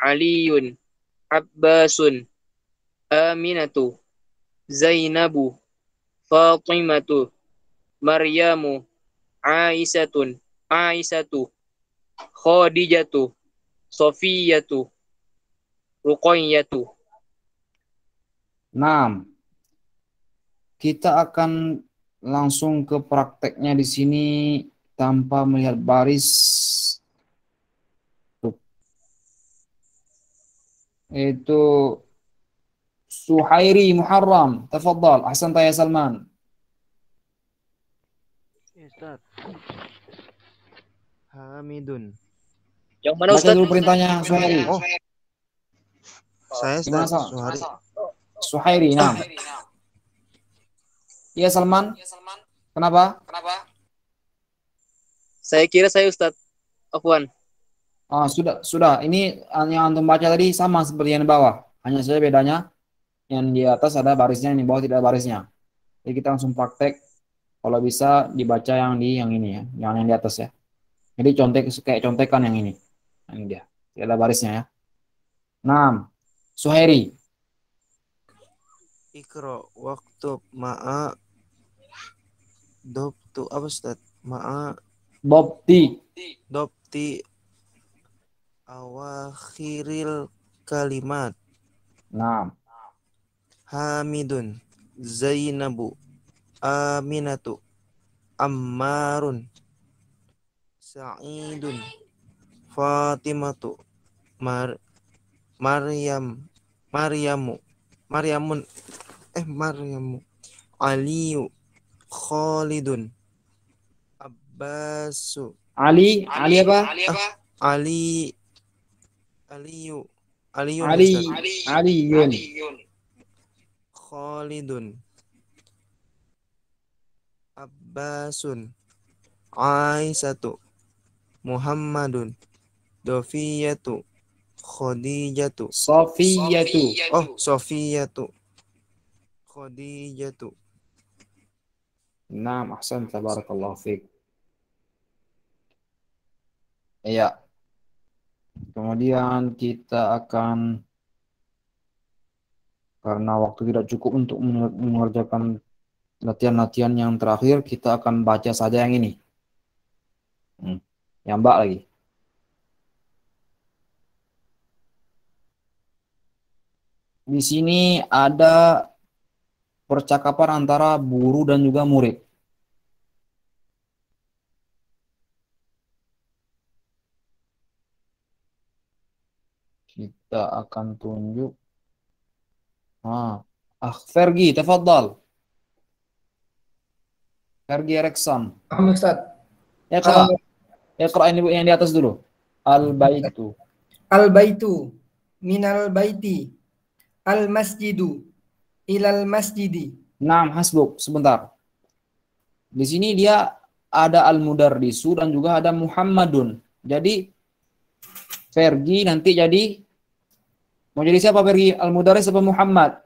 [SPEAKER 9] Aliyun, Abbasun, Aminatu, Zainabu, Fatimatu, Maryamu, Aisyatu, Khadijatu, Sofiyatu, Ruqayyatu.
[SPEAKER 1] Nah, kita akan langsung ke prakteknya di sini tanpa melihat baris. Itu Suhairi Muharram. Tafadhal. Ahsan ya Salman.
[SPEAKER 10] Ustaz. Hamidun.
[SPEAKER 9] Yang mana
[SPEAKER 1] Baca
[SPEAKER 9] Ustaz?
[SPEAKER 1] dulu perintahnya Suhairi.
[SPEAKER 10] Oh. Saya Ustaz.
[SPEAKER 1] Suhairi. Nah. Iya Salman. Kenapa?
[SPEAKER 9] Saya kira saya Ustaz. Afwan.
[SPEAKER 1] Ah, sudah. Ini yang antum baca tadi sama seperti yang di bawah. Hanya saja bedanya yang di atas ada barisnya, yang di bawah tidak ada barisnya. Jadi kita langsung praktek. Kalau bisa dibaca yang ini ya, yang di atas ya. Jadi kayak contekan yang ini. Ini dia. Tidak ada barisnya ya. 6. Suhairi.
[SPEAKER 10] Ikra waktu ma'a dobtu apa Ustaz? Ma'a dobti awakhiril kalimat.
[SPEAKER 1] 6.
[SPEAKER 10] Hamidun, Zainabu, Aminatu, Ammarun, Sa'idun, Fatimatu, Maryamu, Aliyu, Khalidun, Abbasu.
[SPEAKER 1] Ali apa? Aliyun.
[SPEAKER 10] Khalidun, Abbasun, Aisyatu, Muhammadun, Dofiyatu, Khadijatu, Sofiyatu, Khadijatu.
[SPEAKER 1] Naam, ahsan, tabarakallahu fiik. Iya. Kemudian kita akan, karena waktu tidak cukup untuk mengerjakan latihan-latihan yang terakhir, kita akan baca saja yang ini. Yang mbak lagi. Di sini ada percakapan antara guru dan juga murid. Kita akan tunjuk. Fergie, tafadhal. Fergie Erikson.
[SPEAKER 4] Ustaz.
[SPEAKER 1] Iqra ini yang di atas dulu. Al-baitu.
[SPEAKER 4] Al-baitu minal baiti. Al-masjidu ilal masjidi.
[SPEAKER 1] Naam, hasbuk. Sebentar. Di sini dia ada al-mudarrisu dan juga ada Muhammadun. Jadi Fergie nanti jadi mau jadi siapa Fergie? Al-mudarris apa Muhammad?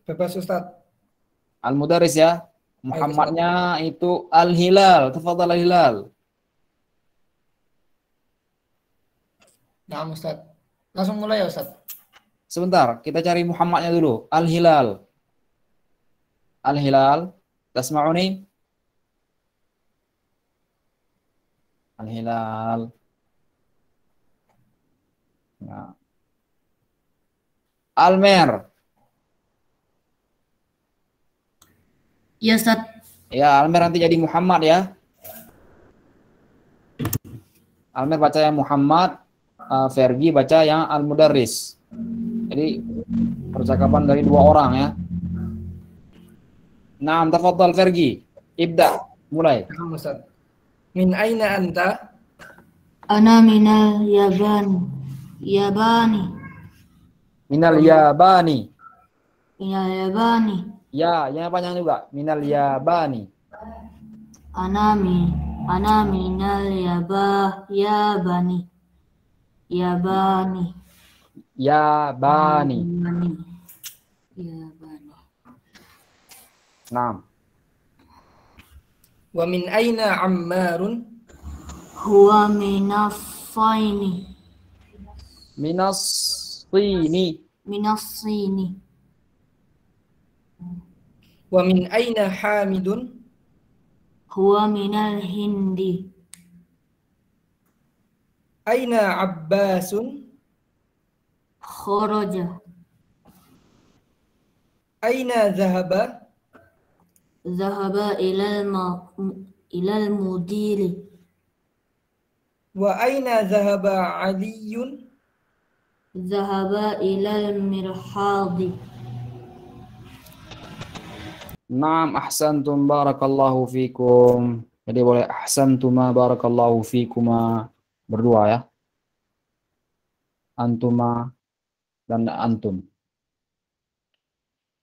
[SPEAKER 4] Bebas Ustaz.
[SPEAKER 1] Al-mudarris ya. Muhammadnya itu Al-Hilal. Tafadhal Al-Hilal.
[SPEAKER 4] Nah, Ustaz. Langsung mulai ya Ustaz.
[SPEAKER 1] Sebentar, kita cari Muhammadnya dulu. Al-Hilal. Al-Hilal. Tasma'uni? Al-Hilal. Nah. Almer.
[SPEAKER 6] Ya Ustaz.
[SPEAKER 1] Ya, Almer nanti jadi Muhammad ya. Almer baca yang Muhammad, Fergie baca yang Al-Mudarris. Jadi percakapan dari dua orang ya. Naam, tafadhal Fergie. Ibda, mulai.
[SPEAKER 4] Ustaz. Min aina anta?
[SPEAKER 6] Ana minal Yabani.
[SPEAKER 1] Minal Yabani.
[SPEAKER 6] Minal Yabani.
[SPEAKER 1] Ya, yang panjang juga. Minal Yabani.
[SPEAKER 6] Ana minal Yabani.
[SPEAKER 1] Yabani.
[SPEAKER 6] Yabani.
[SPEAKER 1] Naam.
[SPEAKER 4] Wa min aina Ammarun?
[SPEAKER 6] Huwa minasaini.
[SPEAKER 1] Minas Sini.
[SPEAKER 6] Minasini.
[SPEAKER 4] Wa min aina Hamidun?
[SPEAKER 6] Huwa minal Hindi.
[SPEAKER 4] Aina Abbasun?
[SPEAKER 6] Kharaja.
[SPEAKER 4] Aina Zahaba?
[SPEAKER 6] Zahaba ilal mudiri.
[SPEAKER 4] Wa aina Zahaba Aliyun?
[SPEAKER 6] Zahaba ilal mirhadi.
[SPEAKER 1] Naam, ahsantum barakallahu fikum. Jadi boleh ahsantuma barakallahu fikuma berdua ya. Antuma dan antum.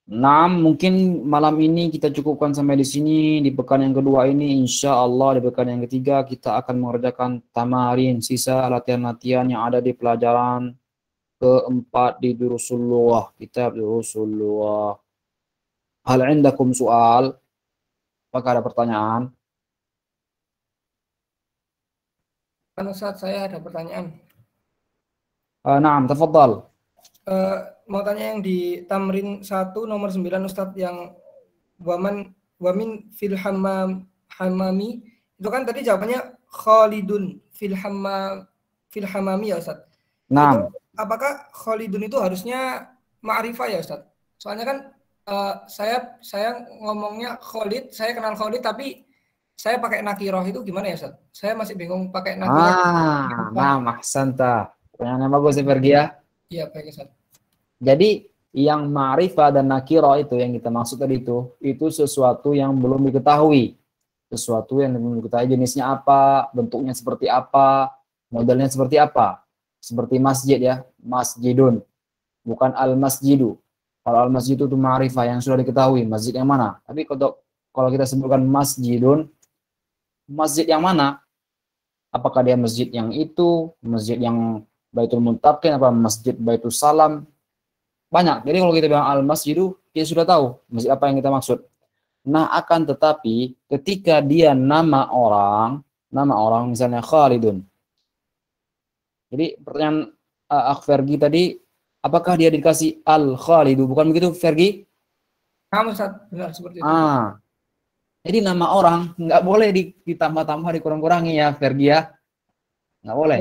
[SPEAKER 1] Naam, mungkin malam ini kita cukupkan sampai di sini. Di pekan yang kedua ini insya Allah di pekan yang ketiga kita akan mengerjakan tamarin, sisa latihan-latihan yang ada di pelajaran keempat di Durusul Lughah, kitab Durusul Lughah. Hal indakum soal? Apakah ada pertanyaan?
[SPEAKER 4] Ustaz, saya ada pertanyaan.
[SPEAKER 1] Naam, tafadhal.
[SPEAKER 4] Mau tanya yang di Tamrin 1 nomor 9 Ustaz, yang wamin fil hamami itu kan tadi jawabannya Khalidun fil hamami ya Ustaz.
[SPEAKER 1] Naam.
[SPEAKER 4] Itu apakah Khalidun itu harusnya ma'rifah ya Ustaz? Soalnya kan saya ngomongnya Khalid, saya kenal Khalid tapi saya pakai nakiroh, itu gimana ya Ustaz? Saya masih bingung pakai nakiroh.
[SPEAKER 1] Nah, ahsanta. Pertanyaan yang bagus ya Fergi ya.
[SPEAKER 4] Iya, baik Ustaz.
[SPEAKER 1] Jadi yang ma'rifah dan nakirah itu yang kita maksud tadi itu sesuatu yang belum diketahui. Sesuatu yang belum diketahui jenisnya apa, bentuknya seperti apa, modelnya seperti apa. Seperti masjid ya, masjidun. Bukan al-masjidu. Kalau al-masjid itu ma'rifah yang sudah diketahui, masjid yang mana. Tapi kalau kita sebutkan masjidun, masjid yang mana? Apakah dia masjid yang itu, masjid yang Baitul Muntaqin, apa masjid Baitul Salam? Banyak. Jadi kalau kita bilang al-masjidu, kita sudah tahu masjid apa yang kita maksud. Nah, akan tetapi ketika dia nama orang misalnya Khalidun. Jadi pertanyaan Akh Fergi tadi, apakah dia dikasih al-Khalidu? Bukan begitu Fergi?
[SPEAKER 4] Ustaz, benar seperti itu.
[SPEAKER 1] Jadi nama orang nggak boleh ditambah-tambah, dikurang-kurangi ya Fergi ya. Nggak boleh.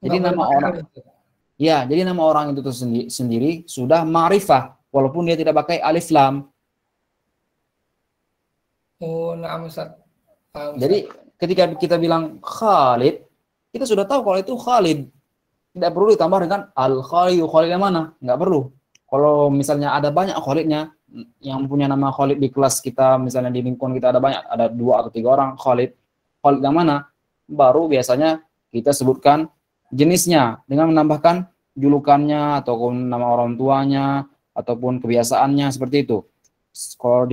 [SPEAKER 1] Jadi nama orang. Ya, jadi nama orang itu sendiri sudah ma'rifah walaupun dia tidak pakai alif lam.
[SPEAKER 4] Oh, na'am Ustaz.
[SPEAKER 1] Jadi ketika kita bilang Khalid, kita sudah tahu kalau itu Khalid. Tidak perlu ditambah dengan al-Khalid. Khalid yang mana? Nggak perlu. Kalau misalnya ada banyak Khalidnya, yang punya nama Khalid di kelas kita, misalnya di lingkungan kita ada banyak, ada 2 atau 3 orang Khalid. Khalid yang mana? Baru biasanya kita sebutkan jenisnya dengan menambahkan julukannya ataupun nama orang tuanya ataupun kebiasaannya seperti itu. Kalau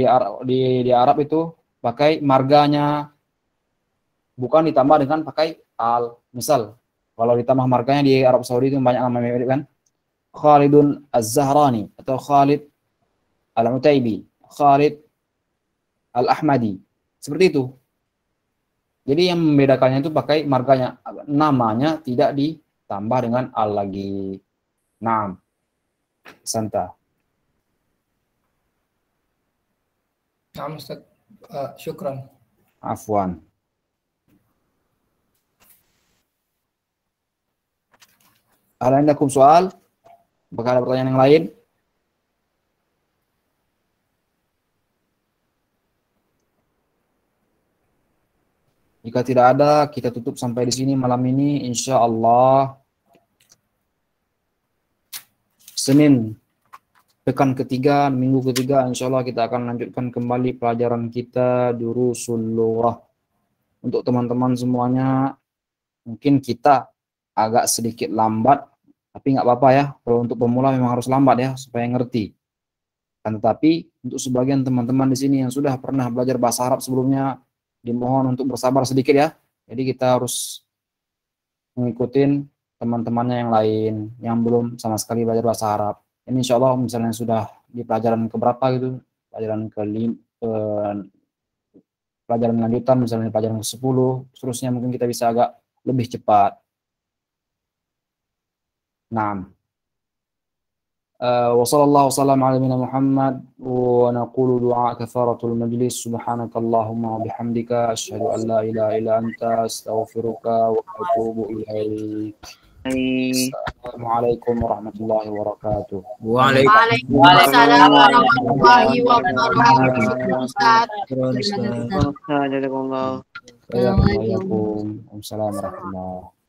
[SPEAKER 1] di Arab itu pakai marganya, bukan ditambah dengan pakai al. Misal kalau ditambah marganya di Arab Saudi itu banyak nama mirip kan, Khalidun Az-Zahrani atau Khalid Al-Utaibi, Khalid Al-Ahmadi, seperti itu. Jadi yang membedakannya itu pakai marganya, namanya tidak ditambah dengan al lagi. Naam. Santa.
[SPEAKER 4] Naam Ustaz. Syukran.
[SPEAKER 1] Afwan. Ada indakum soal? Apakah ada pertanyaan yang lain? Jika tidak ada, kita tutup sampai di sini malam ini. Insya Allah Senin pekan ketiga, minggu ketiga, insya Allah kita akan lanjutkan kembali pelajaran kita Durusul Lughah. Untuk teman-teman semuanya, mungkin kita agak sedikit lambat, tapi nggak apa-apa ya. Kalau untuk pemula memang harus lambat ya, supaya ngerti. Kan tetapi untuk sebagian teman-teman di sini yang sudah pernah belajar bahasa Arab sebelumnya, dimohon untuk bersabar sedikit ya. Jadi kita harus mengikuti teman-temannya yang lain yang belum sama sekali belajar bahasa Arab. Ini insya Allah misalnya sudah di pelajaran keberapa gitu, pelajaran pelajaran lanjutan misalnya pelajaran ke-10, seterusnya mungkin kita bisa agak lebih cepat. Naam. Wa sallallahu wasallam ala nabiyyina Muhammad wa naqulu du'a kafaratul majlis subhanakallahumma wa bihamdika asyhadu an la ilaha illa anta astaghfiruka wa atubu ilaik. Assalamualaikum warahmatullahi wabarakatuh.
[SPEAKER 2] Waalaikumsalam warahmatullahi wabarakatuh.
[SPEAKER 1] Assalamualaikum warahmatullahi wabarakatuh.